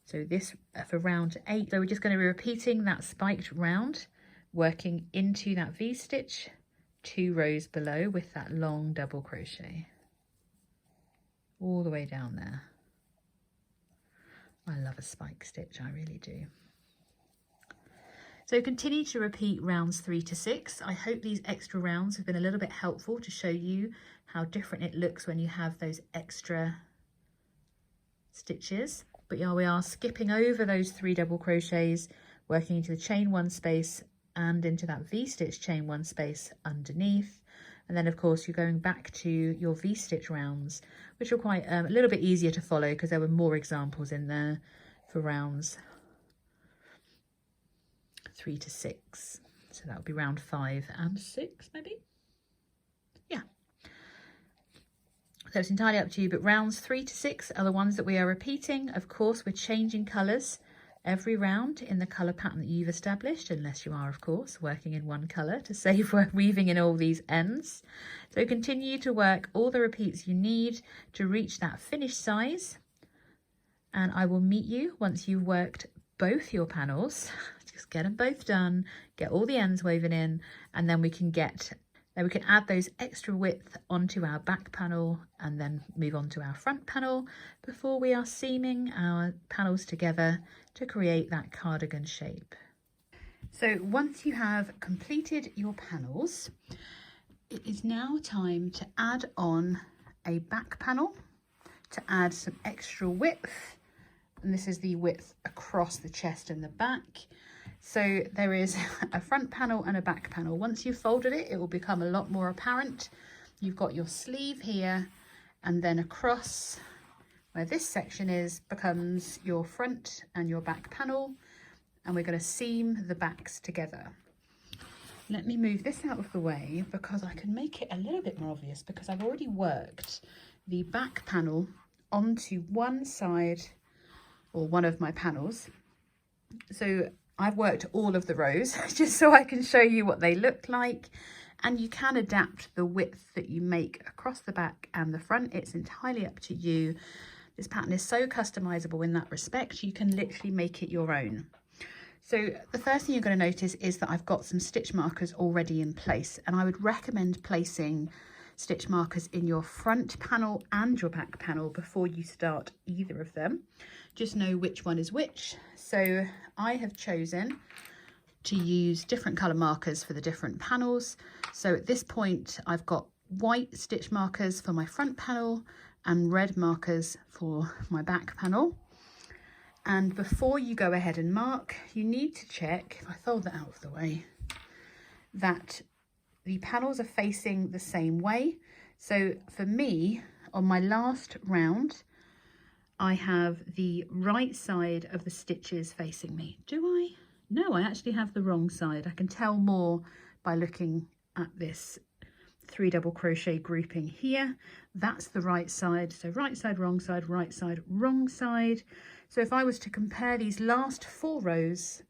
So this for round 8, so we're just going to be repeating that spiked round, working into that V-stitch 2 rows below with that long double crochet all the way down there. I love a spike stitch, I really do. So continue to repeat rounds 3 to 6. I hope these extra rounds have been a little bit helpful to show you how different it looks when you have those extra stitches, but yeah, we are skipping over those 3 double crochets, working into the chain 1 space and into that V-stitch chain 1 space underneath. And then of course you're going back to your V-stitch rounds, which are quite a little bit easier to follow because there were more examples in there for rounds 3 to 6. So that would be round 5 and 6 maybe. Yeah. So it's entirely up to you, but rounds 3 to 6 are the ones that we are repeating. Of course, we're changing colours every round in the colour pattern that you've established, unless you are, of course, working in one colour to save weaving in all these ends. So continue to work all the repeats you need to reach that finished size. And I will meet you once you've worked both your panels. Just get them both done, get all the ends woven in, and then we can add those extra width onto our back panel and then move on to our front panel before we are seaming our panels together to create that cardigan shape. So once you have completed your panels, it is now time to add on a back panel to add some extra width. And this is the width across the chest and the back. So there is a front panel and a back panel. Once you've folded it, it will become a lot more apparent. You've got your sleeve here, and then across where this section is becomes your front and your back panel, and we're going to seam the backs together. Let me move this out of the way because I can make it a little bit more obvious, because I've already worked the back panel onto one side or one of my panels. So I've worked all of the rows just so I can show you what they look like, and you can adapt the width that you make across the back and the front. It's entirely up to you. This pattern is so customizable in that respect. You can literally make it your own. So the first thing you're going to notice is that I've got some stitch markers already in place, and I would recommend placing stitch markers in your front panel and your back panel before you start either of them. Just know which one is which. So I have chosen to use different colour markers for the different panels. So at this point I've got white stitch markers for my front panel and red markers for my back panel. And before you go ahead and mark, you need to check, if I fold that out of the way, that the panels are facing the same way. So for me, on my last round, I have the right side of the stitches facing me. Do I? No, I actually have the wrong side. I can tell more by looking at this 3 double crochet grouping here. That's the right side. So right side, wrong side, right side, wrong side. So if I was to compare these last 4 rows,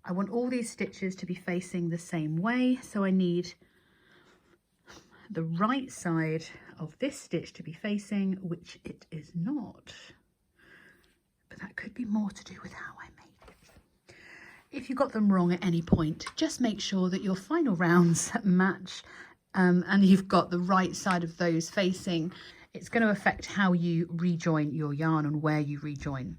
I want all these stitches to be facing the same way. So I need the right side of this stitch to be facing, which it is not. But that could be more to do with how I made it. If you got them wrong at any point, just make sure that your final rounds match and you've got the right side of those facing. It's going to affect how you rejoin your yarn and where you rejoin.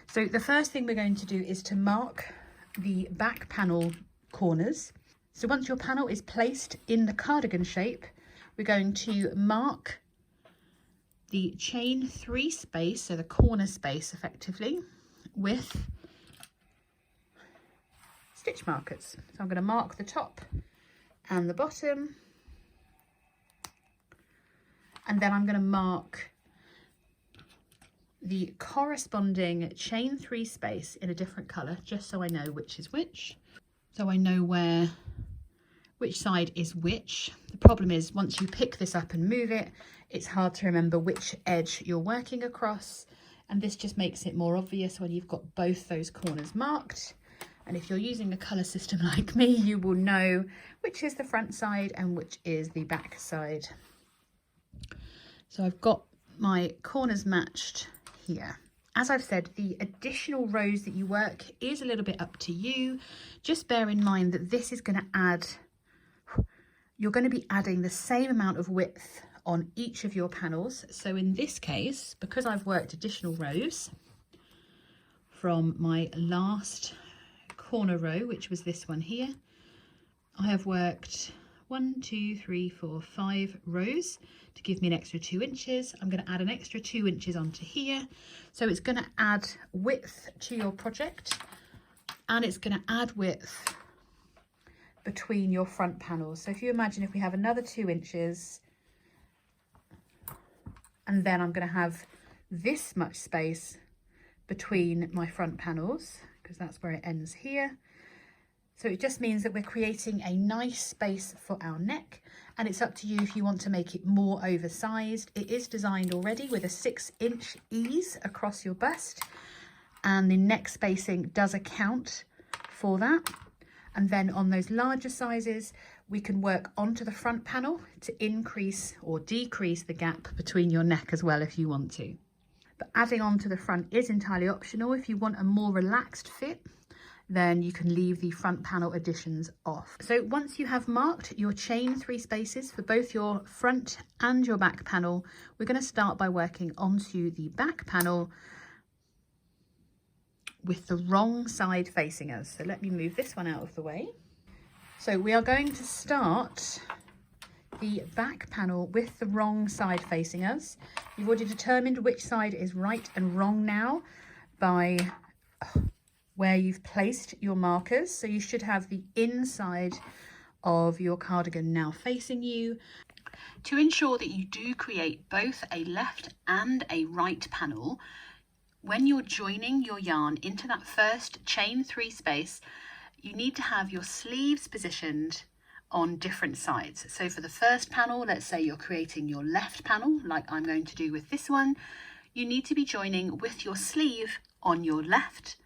So the first thing we're going to do is to mark the back panel corners. So once your panel is placed in the cardigan shape, we're going to mark the chain 3 space, so the corner space effectively, with stitch markers. So I'm going to mark the top and the bottom, and then I'm going to mark the corresponding chain 3 space in a different colour, just so I know which is which, so I know which side is which. The problem is once you pick this up and move it, it's hard to remember which edge you're working across, and this just makes it more obvious when you've got both those corners marked. And if you're using a colour system like me, you will know which is the front side and which is the back side. So I've got my corners matched here. As I've said, the additional rows that you work is a little bit up to you. Just bear in mind that this is going to add, you're going to be adding the same amount of width on each of your panels. So in this case, because I've worked additional rows from my last corner row, which was this one here, I have worked 1, 2, 3, 4, 5 rows to give me an extra 2 inches. I'm going to add an extra 2 inches onto here. So it's going to add width to your project, and it's going to add width between your front panels. So if you imagine if we have another 2 inches, and then I'm going to have this much space between my front panels, because that's where it ends here. So it just means that we're creating a nice space for our neck, and it's up to you if you want to make it more oversized. It is designed already with a 6-inch ease across your bust, and the neck spacing does account for that. And then on those larger sizes, we can work onto the front panel to increase or decrease the gap between your neck as well if you want to. But adding on to the front is entirely optional. If you want a more relaxed fit, then you can leave the front panel additions off. So once you have marked your chain 3 spaces for both your front and your back panel, we're going to start by working onto the back panel with the wrong side facing us. So let me move this one out of the way. So we are going to start the back panel with the wrong side facing us. You've already determined which side is right and wrong now by where you've placed your markers. So you should have the inside of your cardigan now facing you. To ensure that you do create both a left and a right panel, when you're joining your yarn into that first chain 3 space, you need to have your sleeves positioned on different sides. So for the first panel, let's say you're creating your left panel, like I'm going to do with this one, you need to be joining with your sleeve on your left.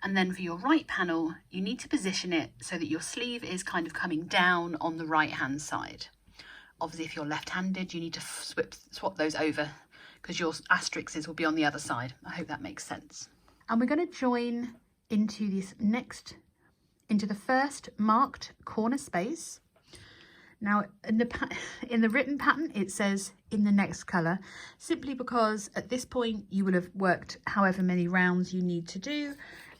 And then for your right panel, you need to position it so that your sleeve is kind of coming down on the right hand side. Obviously, if you're left-handed, you need to swap those over because your asterisks will be on the other side. I hope that makes sense. And we're going to join into the first marked corner space. Now in the written pattern it says in the next colour, simply because at this point you will have worked however many rounds you need to do,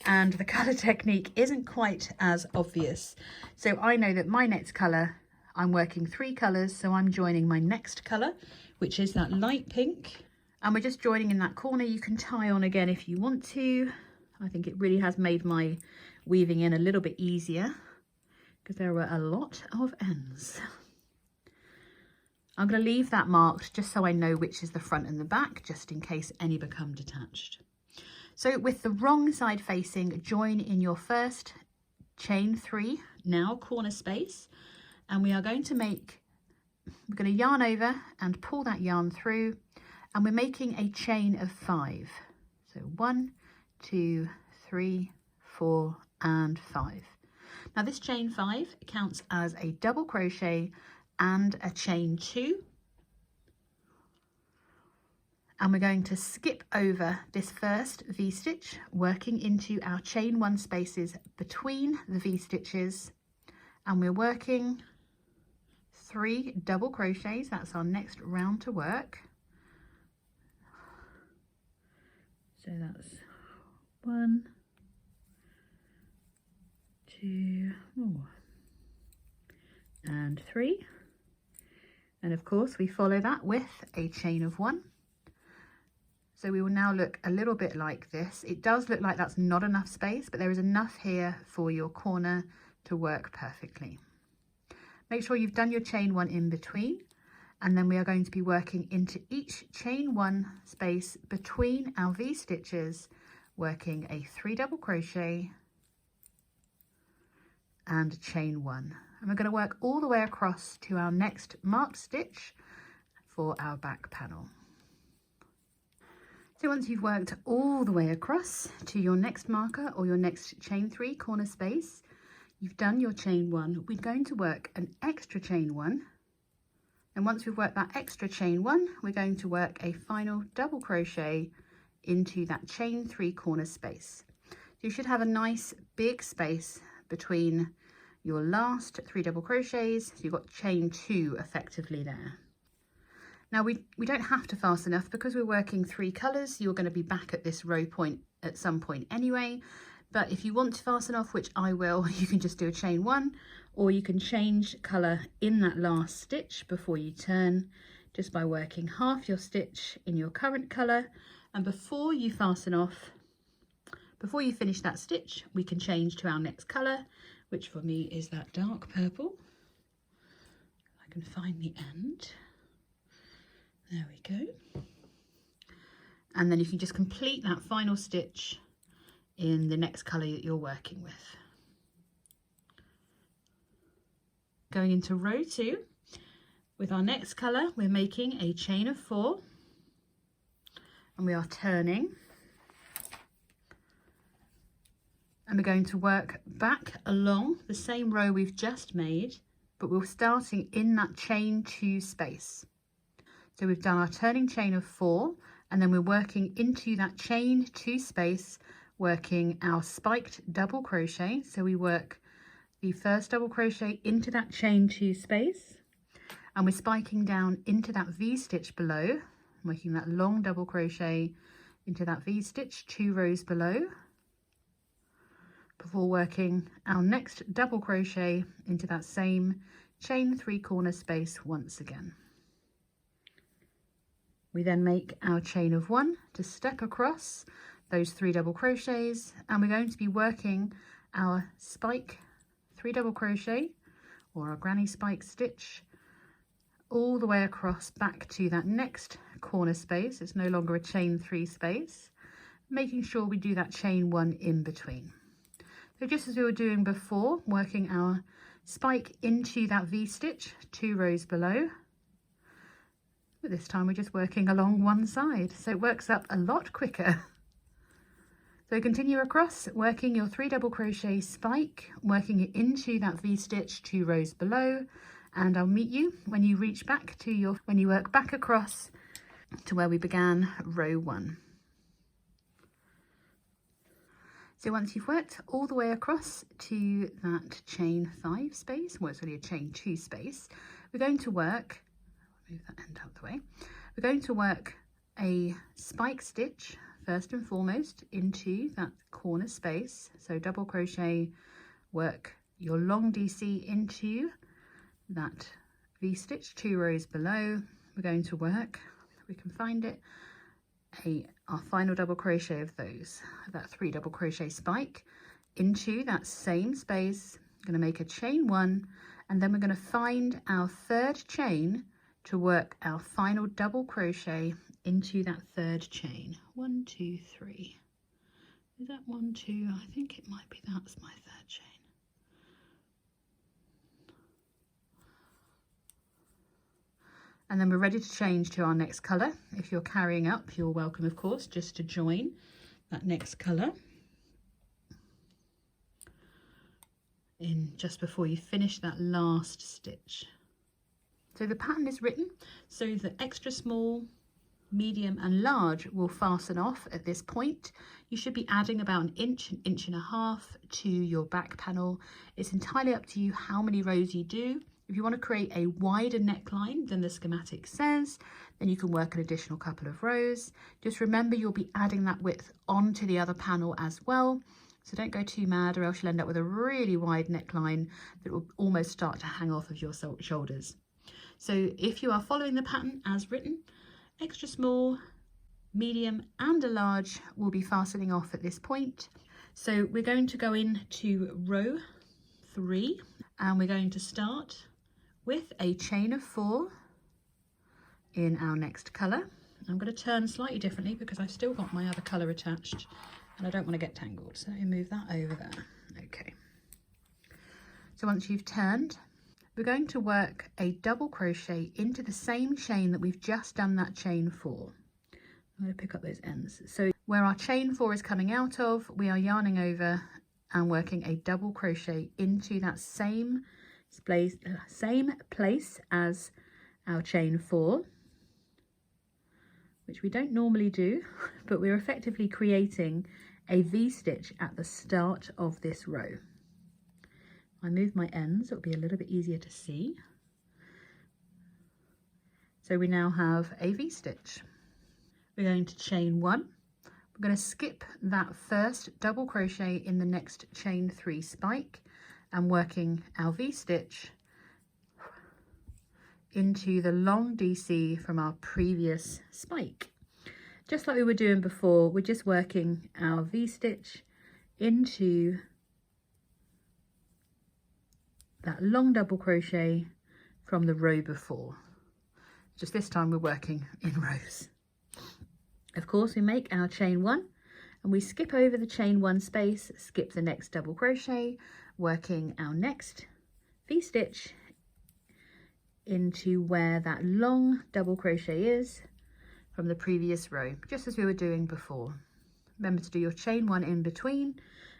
and the colour technique isn't quite as obvious. So I know that my next colour, I'm working 3 colours, so I'm joining my next colour, which is that light pink, and we're just joining in that corner. You can tie on again if you want to. I think it really has made my weaving in a little bit easier because there were a lot of ends. I'm going to leave that marked just so I know which is the front and the back, just in case any become detached. So with the wrong side facing, join in your first chain 3 now corner space, and we're going to yarn over and pull that yarn through, and we're making a chain of 5. So 1, 2, 3, 4 and 5. Now this chain 5 counts as a double crochet and a chain 2, and we're going to skip over this first V-stitch, working into our chain 1 spaces between the V-stitches, and we're working 3 double crochets. That's our next round to work. So that's 1, 2, and 3, and of course we follow that with a chain of 1. So we will now look a little bit like this. It does look like that's not enough space, but there is enough here for your corner to work perfectly. Make sure you've done your chain 1 in between, and then we are going to be working into each chain 1 space between our V stitches, working a 3 double crochet and chain 1. And we're going to work all the way across to our next marked stitch for our back panel. So once you've worked all the way across to your next marker or your next chain 3 corner space, you've done your chain 1, we're going to work an extra chain 1. And once we've worked that extra chain 1, we're going to work a final double crochet into that chain 3 corner space. So you should have a nice big space between your last 3 double crochets. So you've got chain 2 effectively there. Now we don't have to fasten enough because we're working 3 colours. You're going to be back at this row point at some point anyway. But if you want to fasten off, which I will, you can just do a chain 1 or you can change colour in that last stitch before you turn, just by working half your stitch in your current colour, and before you fasten off, before you finish that stitch, we can change to our next colour, which for me is that dark purple. I can find the end. There we go. And then you can just complete that final stitch in the next colour that you're working with. Going into row 2, with our next colour, we're making a chain of 4, and we are turning, and we're going to work back along the same row we've just made, but we're starting in that chain 2 space. So we've done our turning chain of 4, and then we're working into that chain 2 space, working our spiked double crochet. So we work the first double crochet into that chain 2 space, and we're spiking down into that V stitch below, making that long double crochet into that V stitch 2 rows below, before working our next double crochet into that same chain 3 corner space once again. We then make our chain of 1 to step across those 3 double crochets, and we're going to be working our spike 3 double crochet, or our granny spike stitch, all the way across back to that next corner space. It's no longer a chain 3 space, making sure we do that chain 1 in between. So just as we were doing before, working our spike into that V stitch 2 rows below, but this time we're just working along one side, so it works up a lot quicker. So continue across, working your 3 double crochet spike, working it into that V stitch 2 rows below, and I'll meet you when you reach back to when you work back across to where we began row 1. So once you've worked all the way across to that chain 5 space, well, it's really a chain 2 space, we're going to work, move that end out the way, we're going to work a spike stitch first and foremost into that corner space. So double crochet, work your long DC into that V stitch 2 rows below. We're going to work, if we can find it, our final double crochet of that 3 double crochet spike into that same space. I'm going to make a chain 1, and then we're going to find our 3rd chain to work our final double crochet into that 3rd chain. 1, 2, 3. Is that 1, 2? I think it might be that's my 3rd chain. And then we're ready to change to our next colour. If you're carrying up, you're welcome, of course, just to join that next colour in just before you finish that last stitch. So the pattern is written so the extra small, medium and large will fasten off at this point. You should be adding about an inch and a half to your back panel. It's entirely up to you how many rows you do. If you want to create a wider neckline than the schematic says, then you can work an additional couple of rows. Just remember you'll be adding that width onto the other panel as well. So don't go too mad, or else you'll end up with a really wide neckline that will almost start to hang off of your shoulders. So if you are following the pattern as written, extra small, medium and a large will be fastening off at this point. So we're going to go into row 3, and we're going to start with a chain of 4 in our next colour. I'm going to turn slightly differently because I've still got my other colour attached and I don't want to get tangled, so let me move that over there. Okay, so once you've turned, we're going to work a double crochet into the same chain that we've just done that chain 4. I'm going to pick up those ends. So where our chain 4 is coming out of, we are yarning over and working a double crochet into that same place as our chain 4, which we don't normally do, but we're effectively creating a V-stitch at the start of this row. If I move my ends, it'll be a little bit easier to see. So we now have a V-stitch. We're going to chain 1. We're going to skip that first double crochet in the next chain 3 spike, and working our V-stitch into the long DC from our previous spike. Just like we were doing before, we're just working our V-stitch into that long double crochet from the row before. Just this time we're working in rows. Of course, we make our chain 1 and we skip over the chain 1 space, skip the next double crochet, working our next V-stitch into where that long double crochet is from the previous row, just as we were doing before. Remember to do your chain 1 in between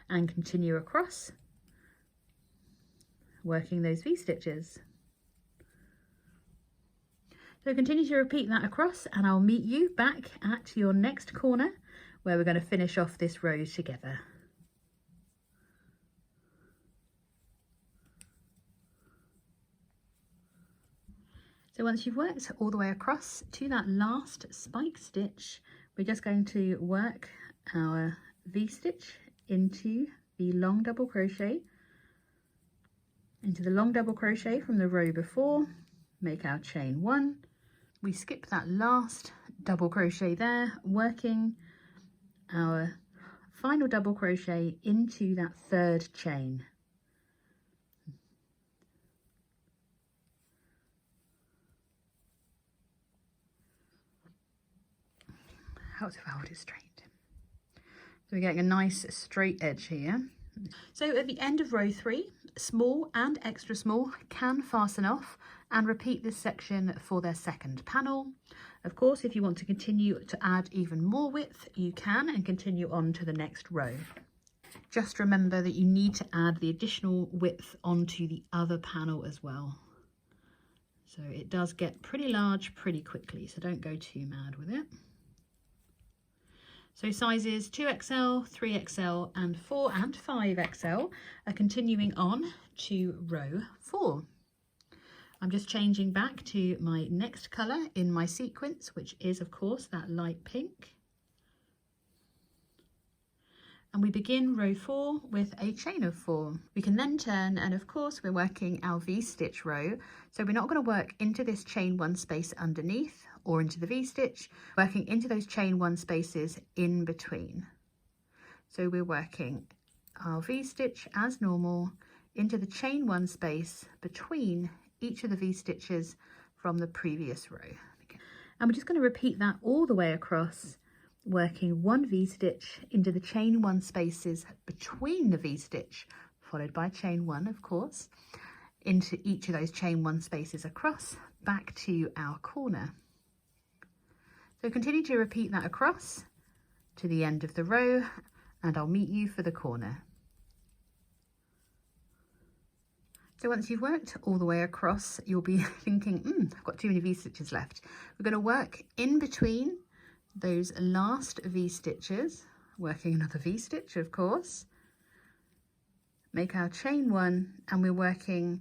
and continue across, working those V-stitches. So continue to repeat that across, and I'll meet you back at your next corner where we're going to finish off this row together. So once you've worked all the way across to that last spike stitch, we're just going to work our V-stitch into the long double crochet, into the long double crochet from the row before, make our chain 1. We skip that last double crochet there, working our final double crochet into that third chain. Helps if I hold it straight. So we're getting a nice straight edge here. So at the end of row 3, small and extra small can fasten off and repeat this section for their second panel. Of course, if you want to continue to add even more width, you can, and continue on to the next row. Just remember that you need to add the additional width onto the other panel as well. So it does get pretty large pretty quickly, so don't go too mad with it. So sizes 2XL, 3XL and 4 and 5XL are continuing on to row 4. I'm just changing back to my next colour in my sequence, which is of course that light pink. And we begin row 4 with a chain of 4. We can then turn, and of course we're working our V-stitch row, so we're not going to work into this chain 1 space underneath or into the V-stitch, working into those chain 1 spaces in between. So we're working our V-stitch as normal into the chain 1 space between each of the V-stitches from the previous row. And we're just going to repeat that all the way across, working 1 V-stitch into the chain 1 spaces between the V-stitch, followed by chain 1 of course, into each of those chain 1 spaces across, back to our corner. So continue to repeat that across to the end of the row, and I'll meet you for the corner. So once you've worked all the way across, you'll be thinking, I've got too many V-stitches left. We're going to work in between those last V-stitches, working another V-stitch of course, make our chain 1, and we're working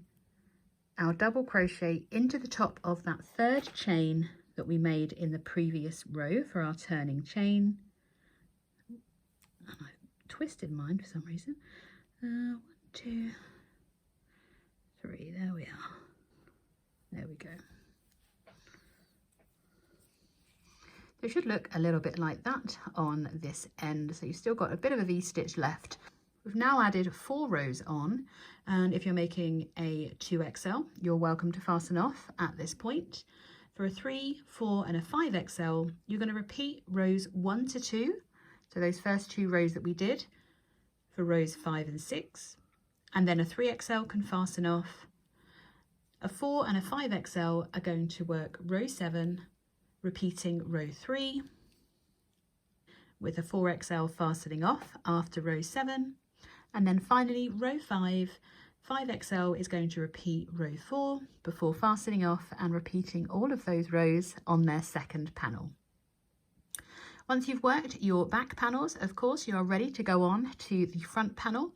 our double crochet into the top of that third chain that we made in the previous row for our turning chain. And I've twisted mine for some reason. 1, 2, 3, there we are. There we go. So it should look a little bit like that on this end. So you've still got a bit of a V-stitch left. We've now added 4 rows on, and if you're making a 2XL, you're welcome to fasten off at this point. For a 3, 4 and a 5XL, you're going to repeat rows 1 to 2, so those first 2 rows that we did for rows 5 and 6, and then a 3XL can fasten off. A 4 and a 5XL are going to work row 7, repeating row 3, with a 4XL fastening off after row 7, and then finally row 5, 5XL is going to repeat row 4 before fastening off and repeating all of those rows on their second panel. Once you've worked your back panels, of course, you are ready to go on to the front panel.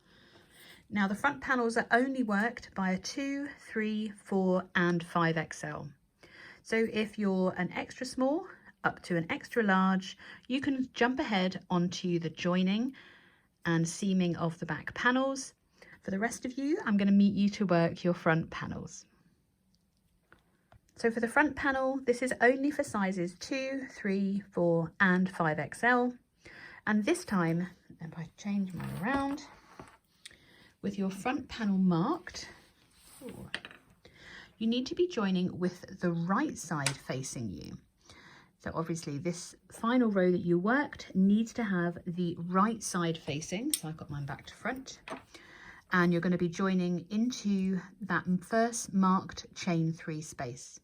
Now the front panels are only worked by a 2, 3, 4 and 5XL. So if you're an extra small up to an extra large, you can jump ahead onto the joining and seaming of the back panels. For the rest of you, I'm going to meet you to work your front panels. So for the front panel, this is only for sizes 2, 3, 4 and 5XL. And this time, if I change mine around, with your front panel marked, you need to be joining with the right side facing you. So obviously this final row that you worked needs to have the right side facing. So I've got mine back to front. And you're going to be joining into that first marked chain 3 space.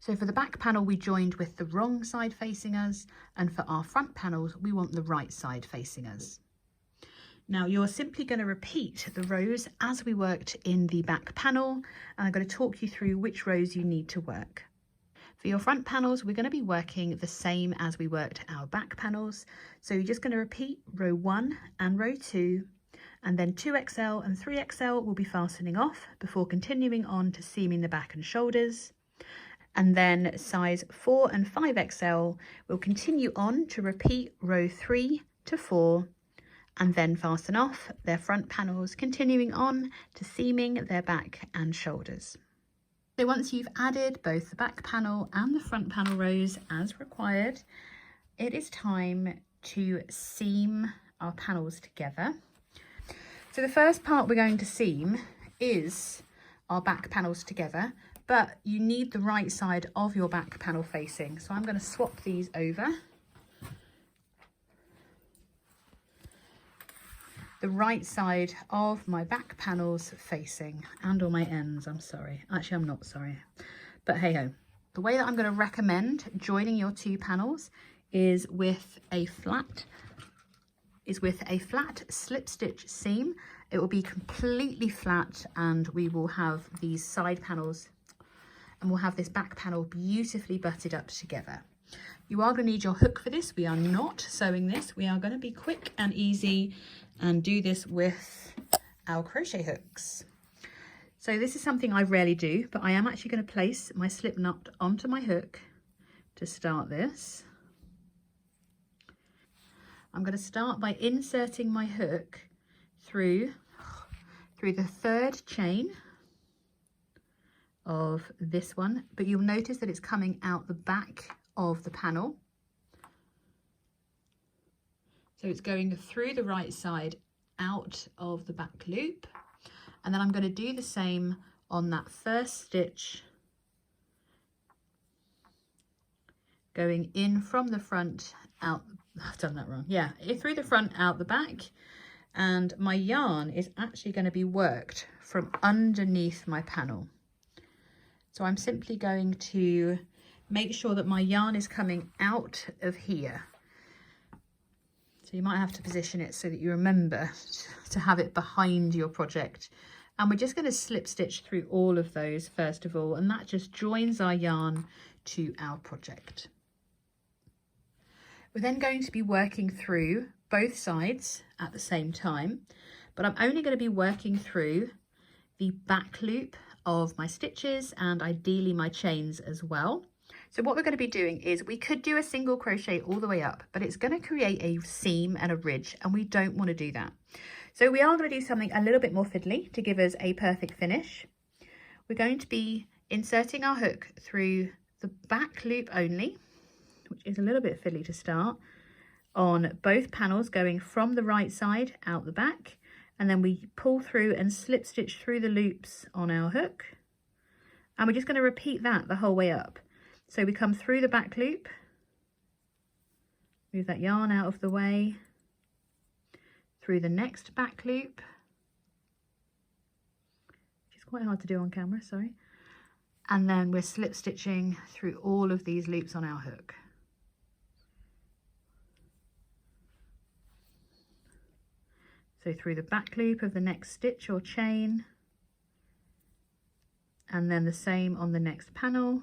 So for the back panel, we joined with the wrong side facing us, and for our front panels, we want the right side facing us. Now you're simply going to repeat the rows as we worked in the back panel, and I'm going to talk you through which rows you need to work. For your front panels, we're going to be working the same as we worked our back panels. So you're just going to repeat row 1 and row 2, and then 2XL and 3XL will be fastening off before continuing on to seaming the back and shoulders. And then size 4 and 5XL will continue on to repeat row 3 to 4 and then fasten off their front panels, continuing on to seaming their back and shoulders. So once you've added both the back panel and the front panel rows as required, it is time to seam our panels together. So the first part we're going to seam is our back panels together, but you need the right side of your back panel facing. So I'm going to swap these over. The right side of my back panels facing, and all my ends, I'm sorry. Actually, I'm not sorry, but hey ho. The way that I'm going to recommend joining your 2 panels is with a flat slip stitch seam. It will be completely flat, and we will have these side panels and we'll have this back panel beautifully butted up together. You are going to need your hook for this. We are not sewing this. We are going to be quick and easy and do this with our crochet hooks. So this is something I rarely do, but I am actually going to place my slip knot onto my hook to start this. I'm going to start by inserting my hook through the 3rd chain of this one, but you'll notice that it's coming out the back of the panel. So it's going through the right side out of the back loop, and then I'm going to do the same on that first stitch, going in from the front out. I've done that wrong. Yeah, through the front out the back, and my yarn is actually going to be worked from underneath my panel. So I'm simply going to make sure that my yarn is coming out of here. So you might have to position it so that you remember to have it behind your project. And we're just going to slip stitch through all of those first of all, and that just joins our yarn to our project. We're then going to be working through both sides at the same time, but I'm only going to be working through the back loop of my stitches and ideally my chains as well. So what we're going to be doing is we could do a single crochet all the way up, but it's going to create a seam and a ridge, and we don't want to do that. So we are going to do something a little bit more fiddly to give us a perfect finish. We're going to be inserting our hook through the back loop only, which is a little bit fiddly to start, on both panels, going from the right side out the back, and then we pull through and slip stitch through the loops on our hook, and we're just going to repeat that the whole way up. So we come through the back loop, move that yarn out of the way, through the next back loop, which is quite hard to do on camera, sorry, and then we're slip stitching through all of these loops on our hook. So through the back loop of the next stitch or chain, and then the same on the next panel,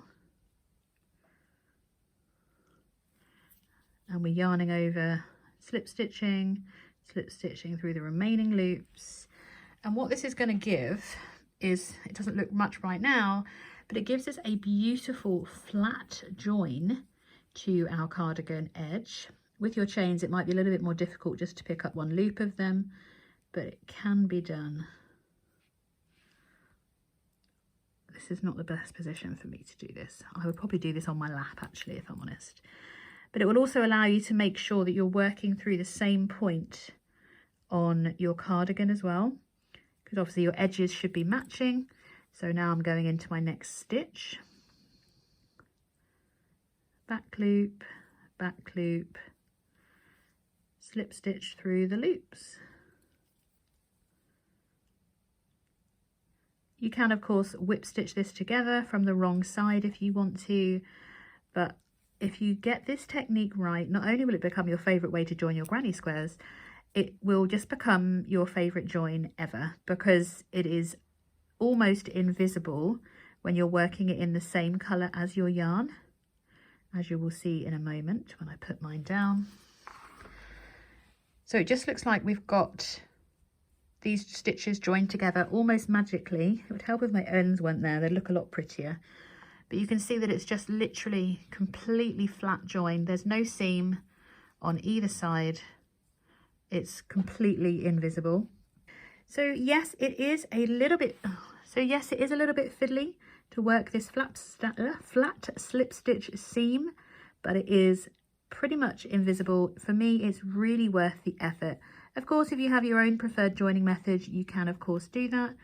and we're yarning over, slip stitching through the remaining loops. And what this is going to give is, it doesn't look much right now, but it gives us a beautiful flat join to our cardigan edge. With your chains, it might be a little bit more difficult just to pick up one loop of them, but it can be done. This is not the best position for me to do this. I would probably do this on my lap actually, if I'm honest. But it will also allow you to make sure that you're working through the same point on your cardigan as well, because obviously your edges should be matching. So now I'm going into my next stitch. Back loop, slip stitch through the loops. You can of course whip stitch this together from the wrong side if you want to, but if you get this technique right, not only will it become your favourite way to join your granny squares, it will just become your favourite join ever, because it is almost invisible when you're working it in the same colour as your yarn, as you will see in a moment when I put mine down. So it just looks like we've got these stitches joined together almost magically. It would help if my ends weren't there, they'd look a lot prettier. But you can see that it's just literally completely flat joined. There's no seam on either side. It's completely invisible. So yes, it is a little bit fiddly to work this flat slip stitch seam, but it is pretty much invisible. For me, it's really worth the effort. Of course, if you have your own preferred joining method, you can of course do that.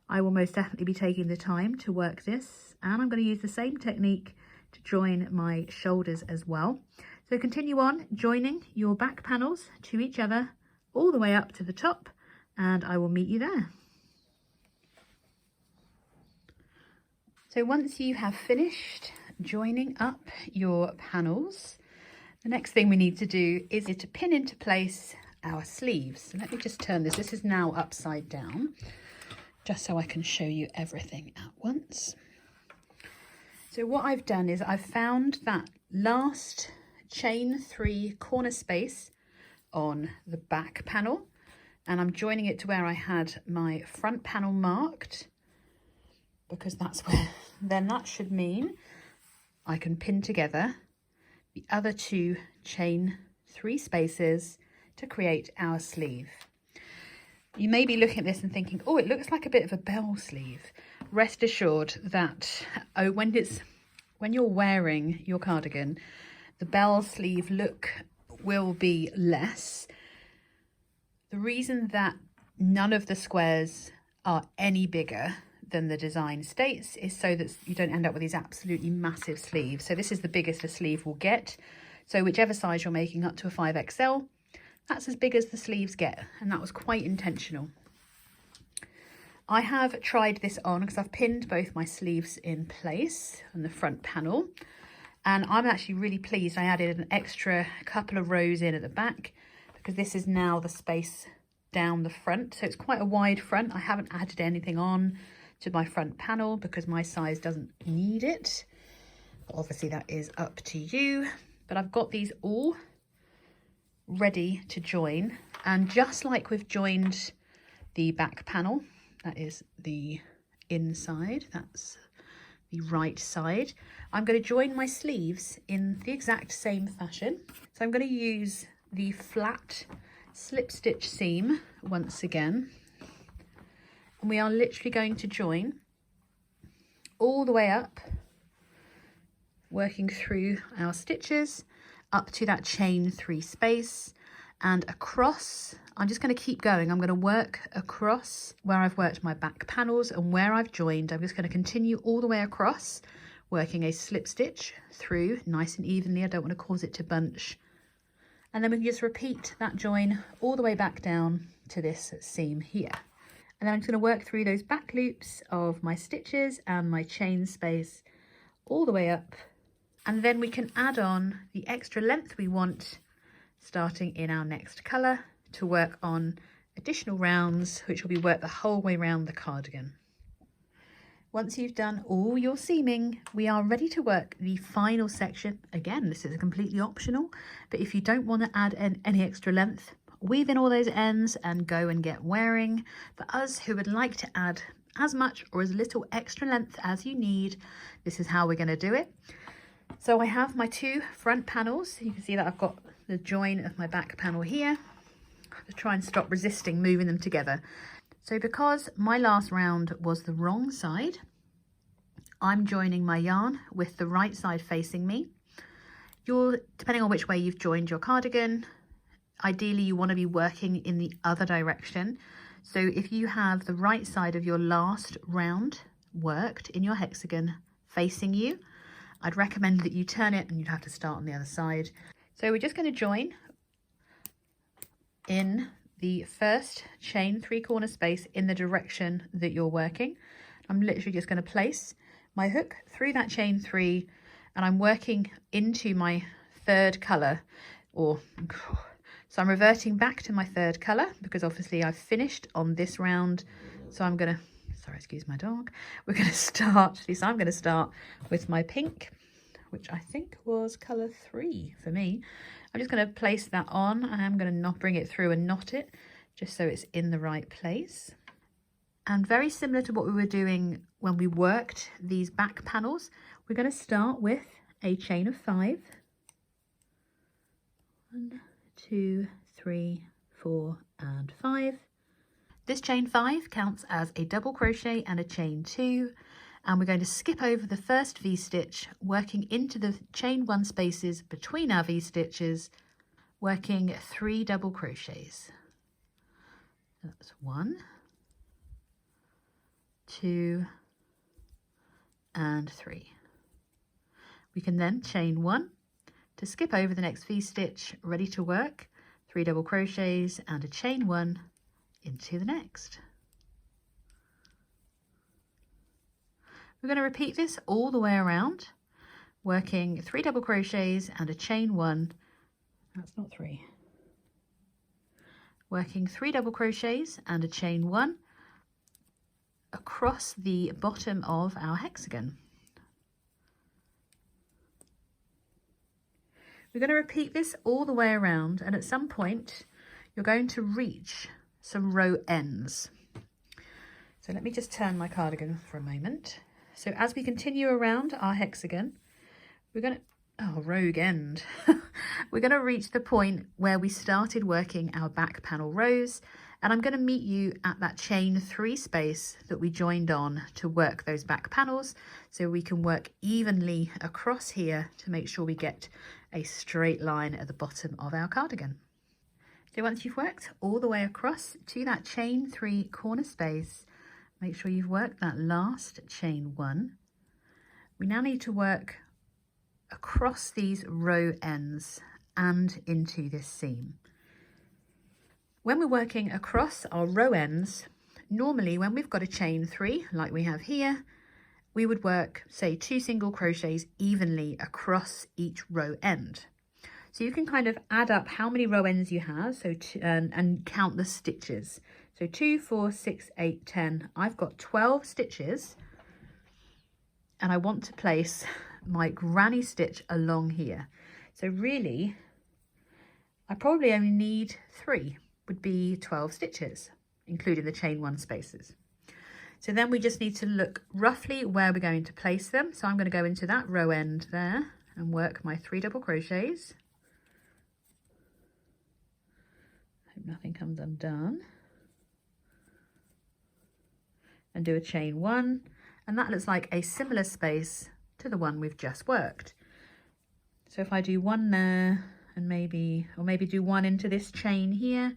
I will most definitely be taking the time to work this, and I'm going to use the same technique to join my shoulders as well. So continue on joining your back panels to each other all the way up to the top, and I will meet you there. So once you have finished joining up your panels, the next thing we need to do is to pin into place our sleeves. So let me just turn this. This is now upside down, just so I can show you everything at once. So what I've done is I've found that last chain 3 corner space on the back panel, and I'm joining it to where I had my front panel marked, because that's where, then that should mean I can pin together the other 2 chain 3 spaces to create our sleeve. You may be looking at this and thinking, oh, it looks like a bit of a bell sleeve. Rest assured that when you're wearing your cardigan, the bell sleeve look will be less. The reason that none of the squares are any bigger than the design states is so that you don't end up with these absolutely massive sleeves. So this is the biggest a sleeve will get. So whichever size you're making up to a 5XL, that's as big as the sleeves get, and that was quite intentional. I have tried this on because I've pinned both my sleeves in place on the front panel, and I'm actually really pleased. I added an extra couple of rows in at the back because this is now the space down the front, so it's quite a wide front. I haven't added anything on to my front panel because my size doesn't need it. Obviously that is up to you, but I've got these all ready to join, and just like we've joined the back panel, that is the inside, that's the right side, I'm going to join my sleeves in the exact same fashion. So I'm going to use the flat slip stitch seam once again, and we are literally going to join all the way up, working through our stitches up to that chain 3 space and across. I'm just going to keep going. I'm going to work across where I've worked my back panels, and where I've joined I'm just going to continue all the way across, working a slip stitch through nice and evenly. I don't want to cause it to bunch, and then we can just repeat that join all the way back down to this seam here. And then I'm just going to work through those back loops of my stitches and my chain space all the way up, and then we can add on the extra length we want starting in our next colour to work on additional rounds, which will be worked the whole way around the cardigan. Once you've done all your seaming, we are ready to work the final section. Again, this is completely optional, but if you don't want to add any extra length, weave in all those ends and go and get wearing. For us who would like to add as much or as little extra length as you need, this is how we're going to do it. So I have my 2 front panels. You can see that I've got the join of my back panel here. I have to try and stop resisting moving them together. So because my last round was the wrong side, I'm joining my yarn with the right side facing me. Depending on which way you've joined your cardigan, ideally you want to be working in the other direction. So if you have the right side of your last round worked in your hexagon facing you, I'd recommend that you turn it, and you'd have to start on the other side. So we're just going to join in the first chain 3-corner space in the direction that you're working. I'm literally just going to place my hook through that chain 3, and I'm working into my third colour, so I'm reverting back to my third colour because obviously I've finished on this round. So I'm going to, sorry, excuse my dog. We're going to start, at least I'm going to start with my pink, which I think was colour 3 for me. I'm just going to place that on. I'm going to not bring it through and knot it just so it's in the right place. And very similar to what we were doing when we worked these back panels, we're going to start with a chain of 5. 1, 2, 3, 4, and 5. This chain 5 counts as a double crochet and a chain 2, and we're going to skip over the first V-stitch, working into the chain 1 spaces between our V-stitches, working 3 double crochets. That's 1, 2, and 3. We can then chain 1 to skip over the next V-stitch, ready to work 3 double crochets and a chain 1 into the next. We're going to repeat this all the way around, working 3 double crochets and a chain 1. That's not 3. Working 3 double crochets and a chain 1 across the bottom of our hexagon. We're going to repeat this all the way around, and at some point you're going to reach some row ends. So let me just turn my cardigan for a moment. So as we continue around our hexagon, we're going to, rogue end. We're going to reach the point where we started working our back panel rows, and I'm going to meet you at that chain 3 space that we joined on to work those back panels, so we can work evenly across here to make sure we get a straight line at the bottom of our cardigan. So once you've worked all the way across to that chain 3 corner space, make sure you've worked that last chain 1. We now need to work across these row ends and into this seam. When we're working across our row ends, normally when we've got a chain 3 like we have here, we would work, say, 2 single crochets evenly across each row end. So you can kind of add up how many row ends you have, so and count the stitches. So 2, 4, 6, 8, 10. I've got 12 stitches, and I want to place my granny stitch along here. So really, I probably only need 3, would be 12 stitches, including the chain 1 spaces. So then we just need to look roughly where we're going to place them. So I'm going to go into that row end there and work my 3 double crochets. Hope nothing comes undone. And do a chain 1. And that looks like a similar space to the one we've just worked. So if I do 1 there, and maybe do 1 into this chain here,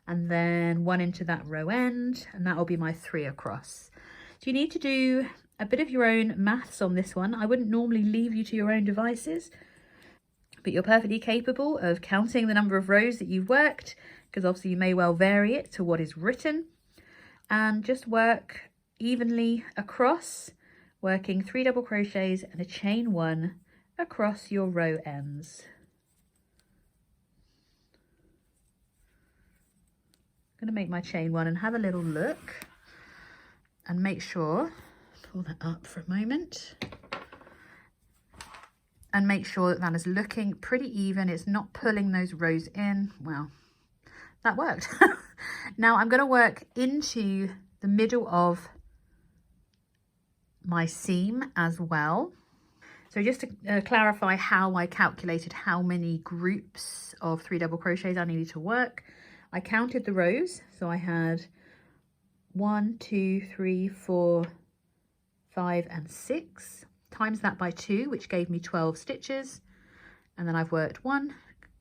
and then 1 into that row end, and that will be my 3 across. So you need to do a bit of your own maths on this one. I wouldn't normally leave you to your own devices, but you're perfectly capable of counting the number of rows that you've worked, because obviously you may well vary it to what is written, and just work evenly across, working 3 double crochets and a chain 1 across your row ends. I'm going to make my chain 1 and have a little look and make sure, pull that up for a moment, and make sure that that is looking pretty even. It's not pulling those rows in. Well, that worked. Now I'm going to work into the middle of my seam as well. So just to clarify how I calculated how many groups of 3 double crochets I needed to work, I counted the rows. So I had 1, 2, 3, 4, 5 and 6, times that by 2, which gave me 12 stitches. And then I've worked 1,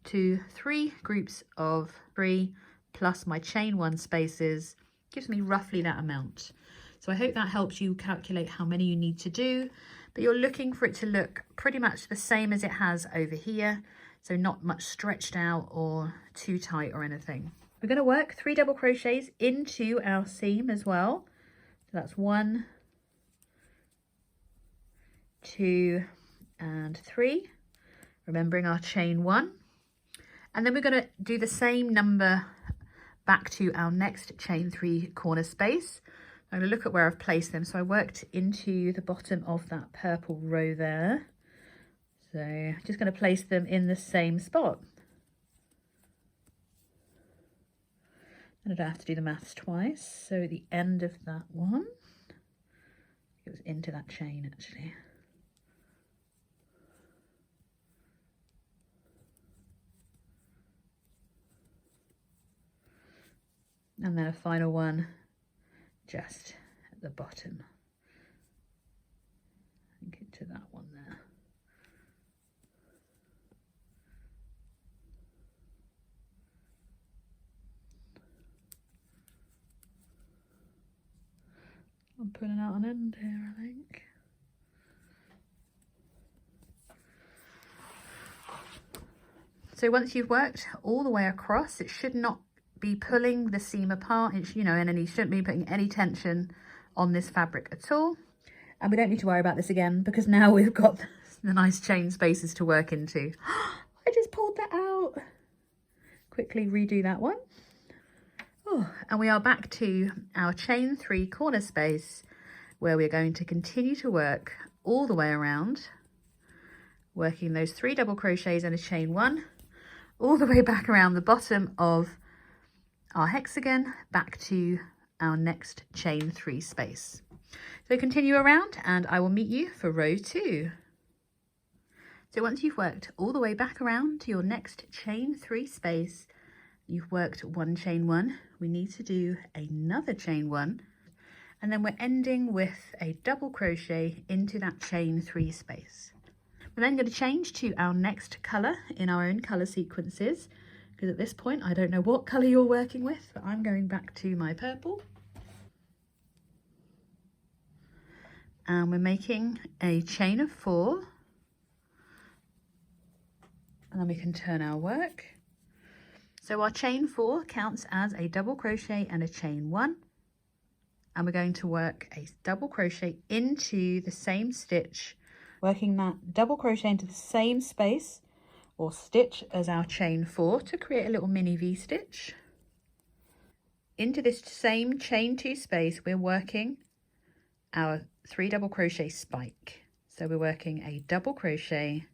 2, 3 groups of 3 plus my chain 1 spaces, gives me roughly that amount. So I hope that helps you calculate how many you need to do, but you're looking for it to look pretty much the same as it has over here. So not much stretched out or too tight or anything. We're going to work 3 double crochets into our seam as well. So that's 1, 2 and 3, remembering our chain 1. And then we're going to do the same number back to our next chain 3 corner space. I'm going to look at where I've placed them. So I worked into the bottom of that purple row there. So just going to place them in the same spot. And I don't have to do the maths twice. So at the end of that one, it was into that chain actually. And then a final one just at the bottom. And get to that one there. I'm pulling out an end here, I think. So once you've worked all the way across, it should not be pulling the seam apart. It's, you know, and you shouldn't be putting any tension on this fabric at all. And we don't need to worry about this again because now we've got the nice chain spaces to work into. I just pulled that out. Quickly redo that one. Oh, and we are back to our chain 3 corner space where we're going to continue to work all the way around, working those 3 double crochets and a chain 1 all the way back around the bottom of our hexagon back to our next chain 3 space. So continue around and I will meet you for row 2. So once you've worked all the way back around to your next chain 3 space, you've worked 1 chain 1, we need to do another chain 1, and then we're ending with a double crochet into that chain 3 space. We're then going to change to our next colour in our own colour sequences, because at this point I don't know what colour you're working with, but I'm going back to my purple. And we're making a chain of 4, and then we can turn our work. So our chain 4 counts as a double crochet and a chain 1, and we're going to work a double crochet into the same stitch, working that double crochet into the same space or stitch as our chain 4 to create a little mini V-stitch. Into this same chain 2 space we're working our 3 double crochet spike. So we're working a double crochet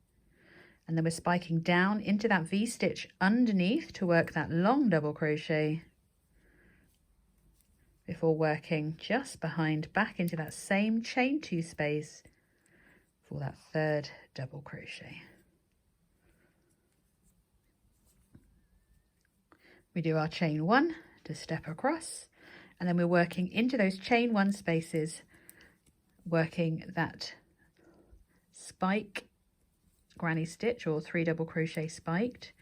and then we're spiking down into that V-stitch underneath to work that long double crochet before working just behind back into that same chain 2 space for that 3rd double crochet. We do our chain 1 to step across, and then we're working into those chain 1 spaces, working that spike granny stitch or 3 double crochet spiked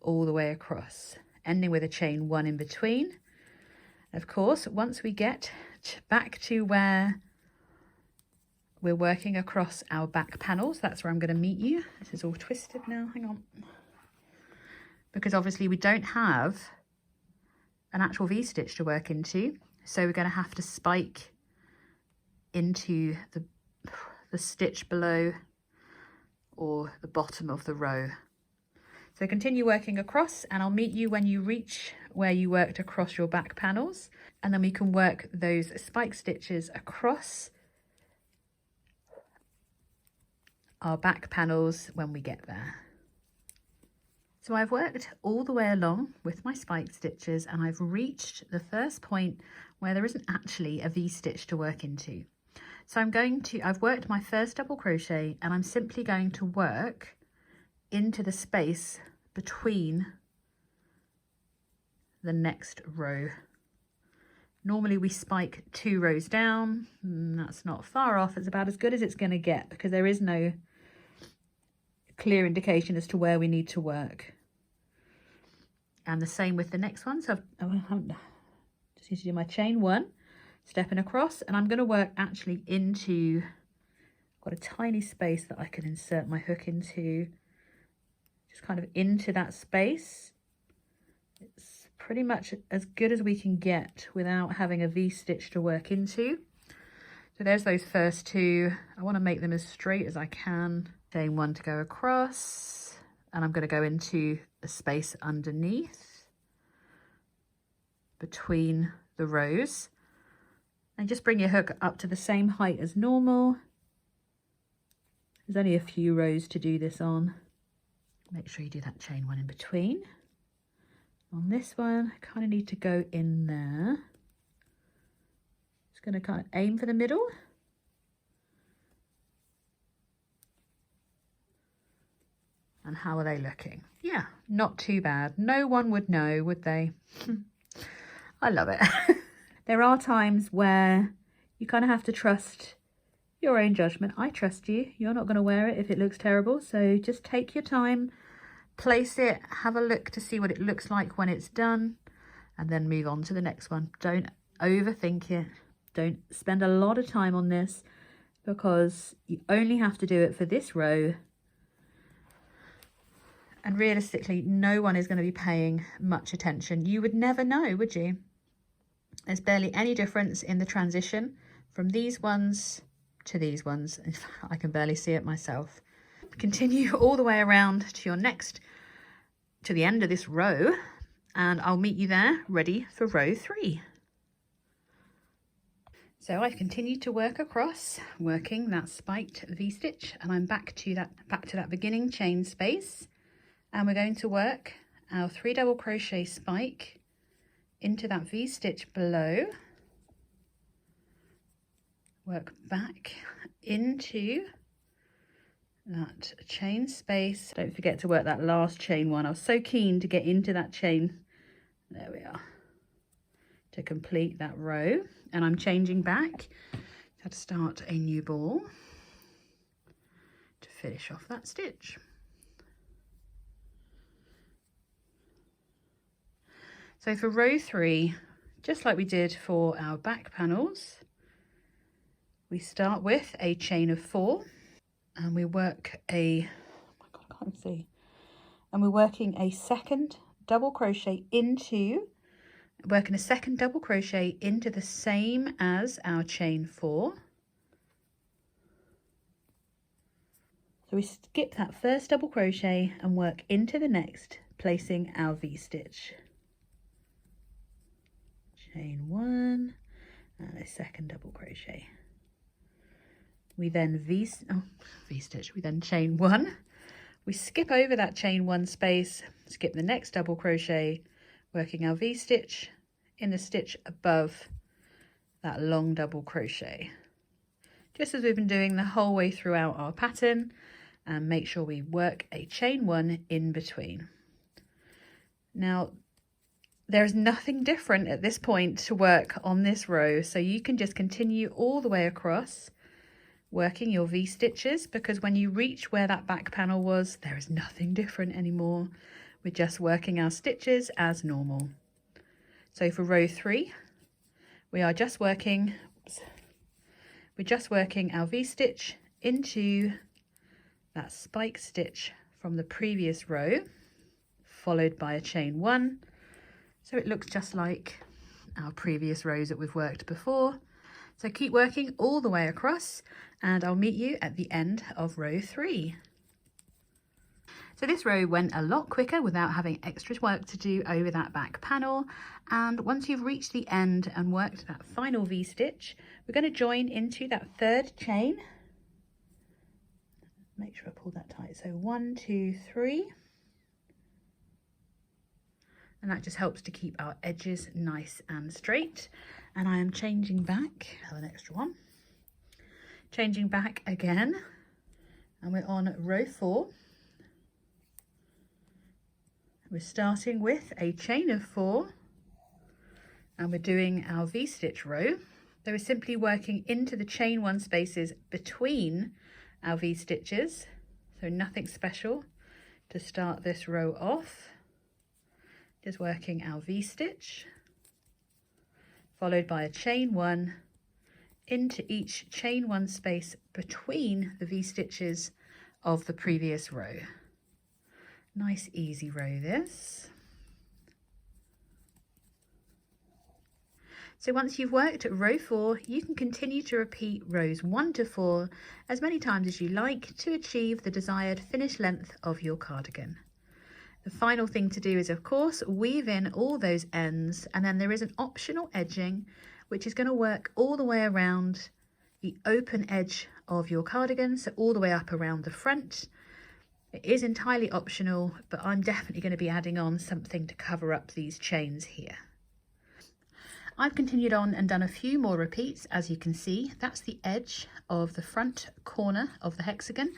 all the way across, ending with a chain 1 in between. Of course, once we get back to where we're working across our back panels, that's where I'm going to meet you. This is all twisted now, hang on. Because obviously we don't have an actual V-stitch to work into, so we're going to have to spike into the stitch below or the bottom of the row. So continue working across and I'll meet you when you reach where you worked across your back panels, and then we can work those spike stitches across our back panels when we get there. So I've worked all the way along with my spike stitches and I've reached the first point where there isn't actually a V-stitch to work into. So I've worked my first double crochet and I'm simply going to work into the space between the next row Normally we spike 2 rows down, and that's not far off. It's about as good as it's going to get because there is no clear indication as to where we need to work. And the same with the next one. So I just need to do my chain 1, stepping across, and I'm going to work actually into, got a tiny space that I can insert my hook into, just kind of into that space. It's pretty much as good as we can get without having a V-stitch to work into. So there's those first 2. I want to make them as straight as I can. Chain 1 to go across, and I'm going to go into a space underneath between the rows, and just bring your hook up to the same height as normal. There's only a few rows to do this on. Make sure you do that chain 1 in between. On this one, I kind of need to go in there. Just going to kind of aim for the middle. And how are they looking? Yeah, not too bad. No one would know, would they? I love it. There are times where you kind of have to trust your own judgment. I trust you. You're not going to wear it if it looks terrible. So just take your time. Place it, have a look to see what it looks like when it's done, and then move on to the next one. Don't overthink it. Don't spend a lot of time on this because you only have to do it for this row. And realistically, no one is going to be paying much attention. You would never know, would you? There's barely any difference in the transition from these ones to these ones. I can barely see it myself. Continue all the way around to your next, to the end of this row, and I'll meet you there ready for row 3. So I've continued to work across, working that spiked V-stitch, and I'm back to that beginning chain space, and we're going to work our 3 double crochet spike into that V-stitch below, work back into that chain space. Don't forget to work that last chain 1. I was so keen to get into that chain, there we are, to complete that row. And I'm changing back to start a new ball to finish off that stitch. So for row 3, just like we did for our back panels, we start with a chain of 4. And we work a, oh my God, I can't see. And we're working a second double crochet into, working a second double crochet into the same as our chain 4. So we skip that first double crochet and work into the next, placing our V-stitch. Chain 1 and a second double crochet. We then V-stitch, we then chain 1. We skip over that chain 1 space, skip the next double crochet, working our V-stitch in the stitch above that long double crochet. Just as we've been doing the whole way throughout our pattern, and make sure we work a chain 1 in between. Now, there's nothing different at this point to work on this row, so you can just continue all the way across, working your V-stitches, because when you reach where that back panel was, there is nothing different anymore. We're just working our stitches as normal. So for row 3, we are just working, we're just working our V-stitch into that spike stitch from the previous row, followed by a chain 1. So it looks just like our previous rows that we've worked before. So keep working all the way across, and I'll meet you at the end of row 3. So this row went a lot quicker without having extra work to do over that back panel. And once you've reached the end and worked that final V-stitch, we're going to join into that third chain. Make sure I pull that tight. So 1, 2, 3. And that just helps to keep our edges nice and straight. And I am changing back, have an extra one. Changing back again, and we're on row 4. We're starting with a chain of 4, and we're doing our V-stitch row. So we're simply working into the chain 1 spaces between our V-stitches, so nothing special to start this row off. Just working our V-stitch, followed by a chain 1 into each chain 1 space between the V-stitches of the previous row. Nice easy row this. So once you've worked row 4, you can continue to repeat rows 1 to 4 as many times as you like to achieve the desired finished length of your cardigan. The final thing to do is, of course, weave in all those ends, and then there is an optional edging which is going to work all the way around the open edge of your cardigan, so all the way up around the front. It is entirely optional, but I'm definitely going to be adding on something to cover up these chains here. I've continued on and done a few more repeats. As you can see, that's the edge of the front corner of the hexagon,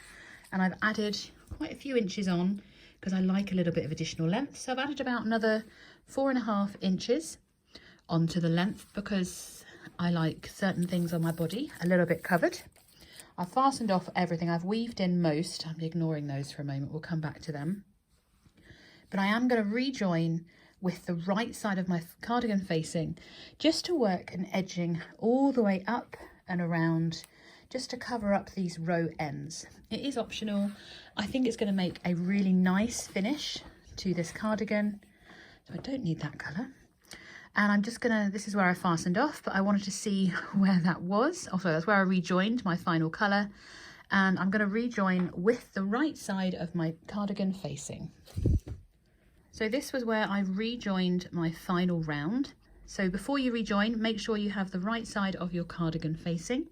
and I've added quite a few inches on because I like a little bit of additional length. So I've added about another 4.5 inches onto the length because I like certain things on my body a little bit covered. I've fastened off everything. I've weaved in most. I'm ignoring those for a moment. We'll come back to them. But I am going to rejoin with the right side of my cardigan facing, just to work an edging all the way up and around, just to cover up these row ends. It is optional. I think it's going to make a really nice finish to this cardigan. So I don't need that colour. And I'm just gonna, this is where I fastened off, but I wanted to see where that was. Also, that's where I rejoined my final colour. And I'm gonna rejoin with the right side of my cardigan facing. So this was where I rejoined my final round. So before you rejoin, make sure you have the right side of your cardigan facing.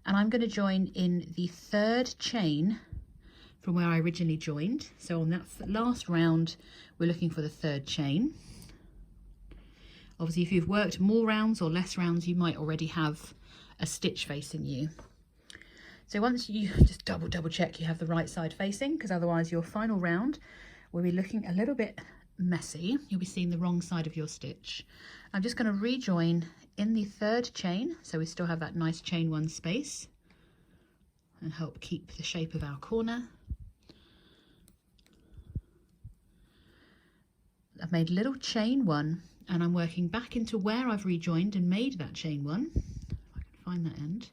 And I'm going to join in the 3rd chain from where I originally joined. So on that last round, we're looking for the 3rd chain. Obviously, if you've worked more rounds or less rounds, you might already have a stitch facing you. So once you just double check you have the right side facing, because otherwise your final round will be looking a little bit messy. You'll be seeing the wrong side of your stitch. I'm just going to rejoin in the 3rd chain, so we still have that nice chain 1 space and help keep the shape of our corner. I've made a little chain 1 and I'm working back into where I've rejoined and made that chain 1. If I can find that end.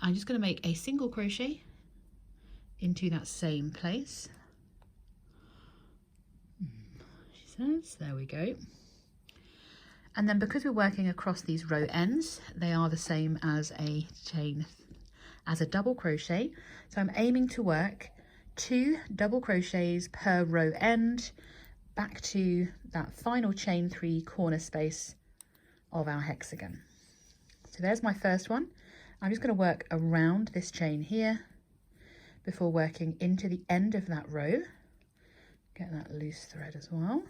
I'm just going to make a single crochet into that same place. She says, there we go. And then because we're working across these row ends, they are the same as a chain, as a double crochet. So I'm aiming to work 2 double crochets per row end back to that final chain 3 corner space of our hexagon. So there's my first one. I'm just going to work around this chain here before working into the end of that row. Get that loose thread as well.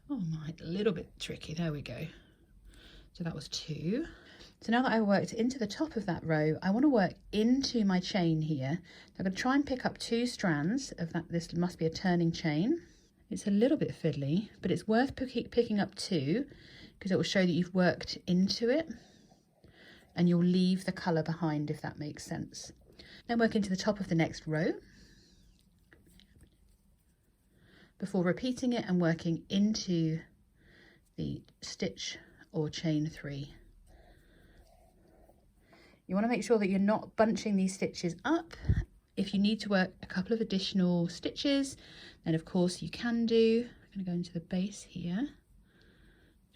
Oh my, a little bit tricky. There we go. So that was 2. So now that I worked into the top of that row, I want to work into my chain here. I'm going to try and pick up 2 strands of that. This must be a turning chain. It's a little bit fiddly, but it's worth picking up 2 because it will show that you've worked into it and you'll leave the colour behind, if that makes sense. Then work into the top of the next row before repeating it and working into the stitch or chain 3. You want to make sure that you're not bunching these stitches up. If you need to work a couple of additional stitches, then of course you can do. I'm going to go into the base here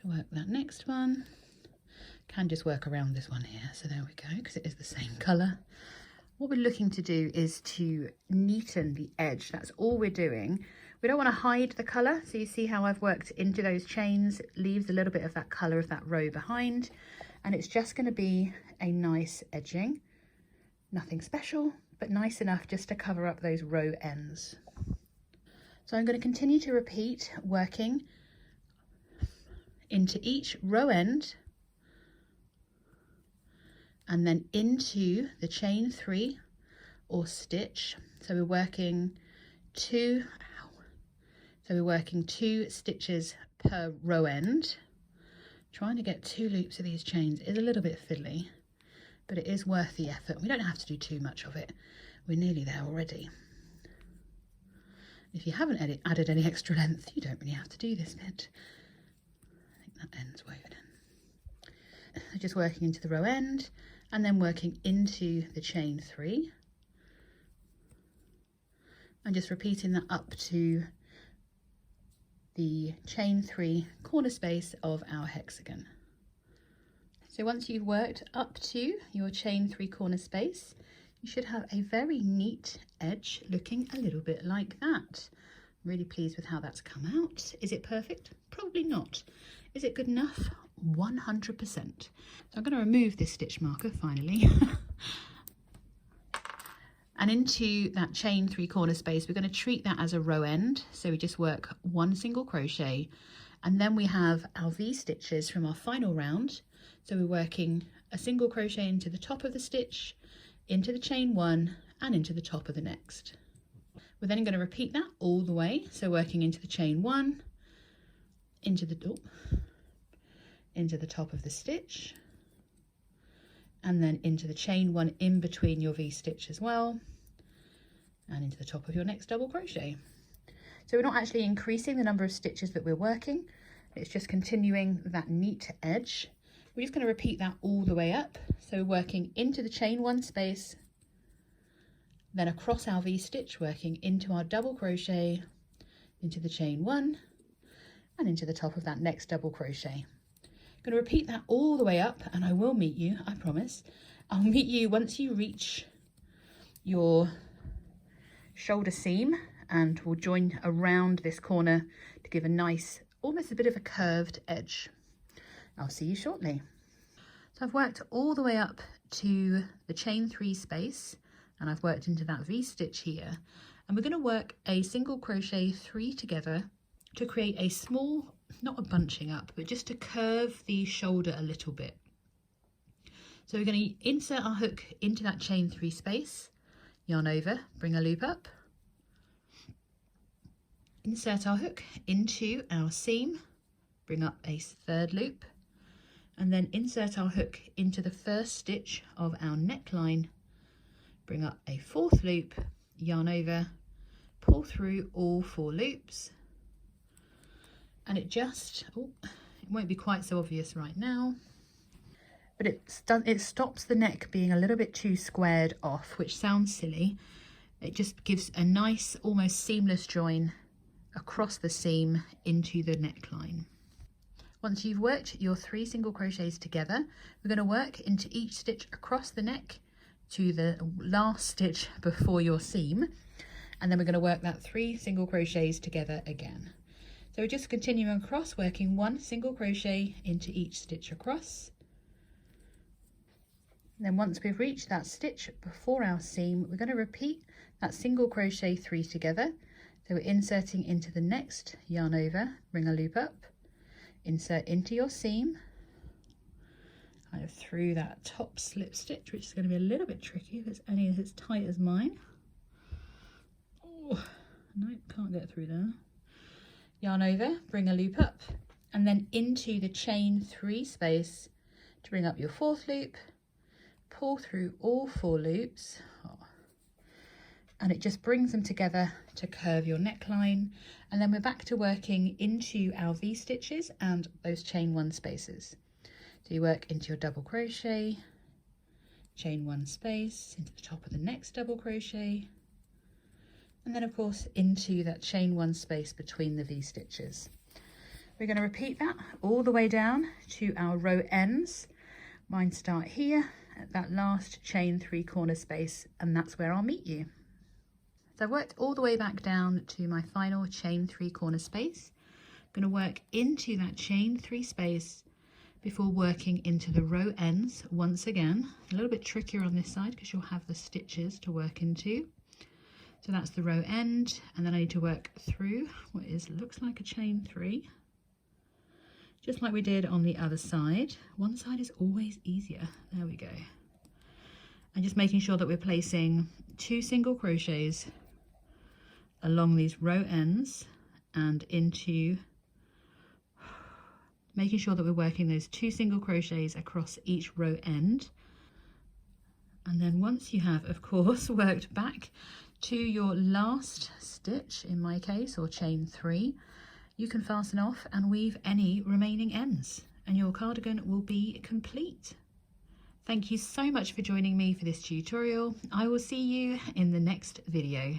to work that next one. Can just work around this one here. So there we go, because it is the same colour. What we're looking to do is to neaten the edge. That's all we're doing. We don't want to hide the colour. So you see how I've worked into those chains, it leaves a little bit of that colour of that row behind. And it's just going to be a nice edging. Nothing special, but nice enough just to cover up those row ends. So I'm going to continue to repeat working into each row end and then into the chain 3 or stitch. So we're working 2 stitches per row end. Trying to get 2 loops of these chains is a little bit fiddly, but it is worth the effort. We don't have to do too much of it. We're nearly there already. If you haven't added any extra length, you don't really have to do this bit. I think that end's woven in. So just working into the row end and then working into the chain 3. And just repeating that up to the chain 3 corner space of our hexagon. So once you've worked up to your chain 3 corner space, you should have a very neat edge looking a little bit like that. I'm really pleased with how that's come out. Is it perfect? Probably not. Is it good enough? 100%. So I'm going to remove this stitch marker finally. And into that chain 3 corner space, we're going to treat that as a row end. So we just work 1 single crochet, and then we have our V stitches from our final round. So we're working a single crochet into the top of the stitch, into the chain 1, and into the top of the next. We're then going to repeat that all the way. So working into the chain 1, into the top of the stitch, and then into the chain 1 in between your V stitch as well, and into the top of your next double crochet. So we're not actually increasing the number of stitches that we're working, it's just continuing that neat edge. We're just going to repeat that all the way up. So working into the chain 1 space, then across our V stitch, working into our double crochet, into the chain 1, and into the top of that next double crochet. I'm going to repeat that all the way up, and I will meet you, I promise. I'll meet you once you reach your shoulder seam, and we'll join around this corner to give a nice, almost a bit of a curved edge. I'll see you shortly. So I've worked all the way up to the chain 3 space, and I've worked into that V stitch here, and we're going to work a single crochet 3 together to create a small, not a bunching up, but just to curve the shoulder a little bit. So we're going to insert our hook into that chain 3 space, yarn over, bring a loop up, insert our hook into our seam, bring up a 3rd loop, and then insert our hook into the 1st stitch of our neckline, bring up a 4th loop, yarn over, pull through all 4 loops, and it won't be quite so obvious right now, but it stops the neck being a little bit too squared off, which sounds silly. It just gives a nice, almost seamless join across the seam into the neckline. Once you've worked your 3 single crochets together, we're going to work into each stitch across the neck to the last stitch before your seam, and then we're going to work that 3 single crochets together again. So we're just continuing across, working 1 single crochet into each stitch across. And then once we've reached that stitch before our seam, we're going to repeat that single crochet 3 together. So we're inserting into the next, yarn over, bring a loop up, insert into your seam, kind of through that top slip stitch, which is going to be a little bit tricky if it's any as tight as mine. Oh, no, can't get through there. Yarn over, bring a loop up, and then into the chain 3 space to bring up your 4th loop, pull through all 4 loops, and it just brings them together to curve your neckline, and then we're back to working into our V stitches and those chain 1 spaces. So you work into your double crochet, chain 1 space, into the top of the next double crochet, and then of course into that chain 1 space between the V stitches. We're going to repeat that all the way down to our row ends. Mine start here at that last chain 3 corner space, and that's where I'll meet you. So I've worked all the way back down to my final chain 3 corner space. I'm going to work into that chain 3 space before working into the row ends once again. A little bit trickier on this side because you'll have the stitches to work into. So that's the row end, and then I need to work through what looks like a chain 3, just like we did on the other side. One side is always easier. There we go. And just making sure that we're placing 2 single crochets along these row ends and into making sure that we're working those 2 single crochets across each row end. And then once you have, of course, worked back to your last stitch, in my case, or chain 3, you can fasten off and weave any remaining ends, and your cardigan will be complete. Thank you so much for joining me for this tutorial. I will see you in the next video.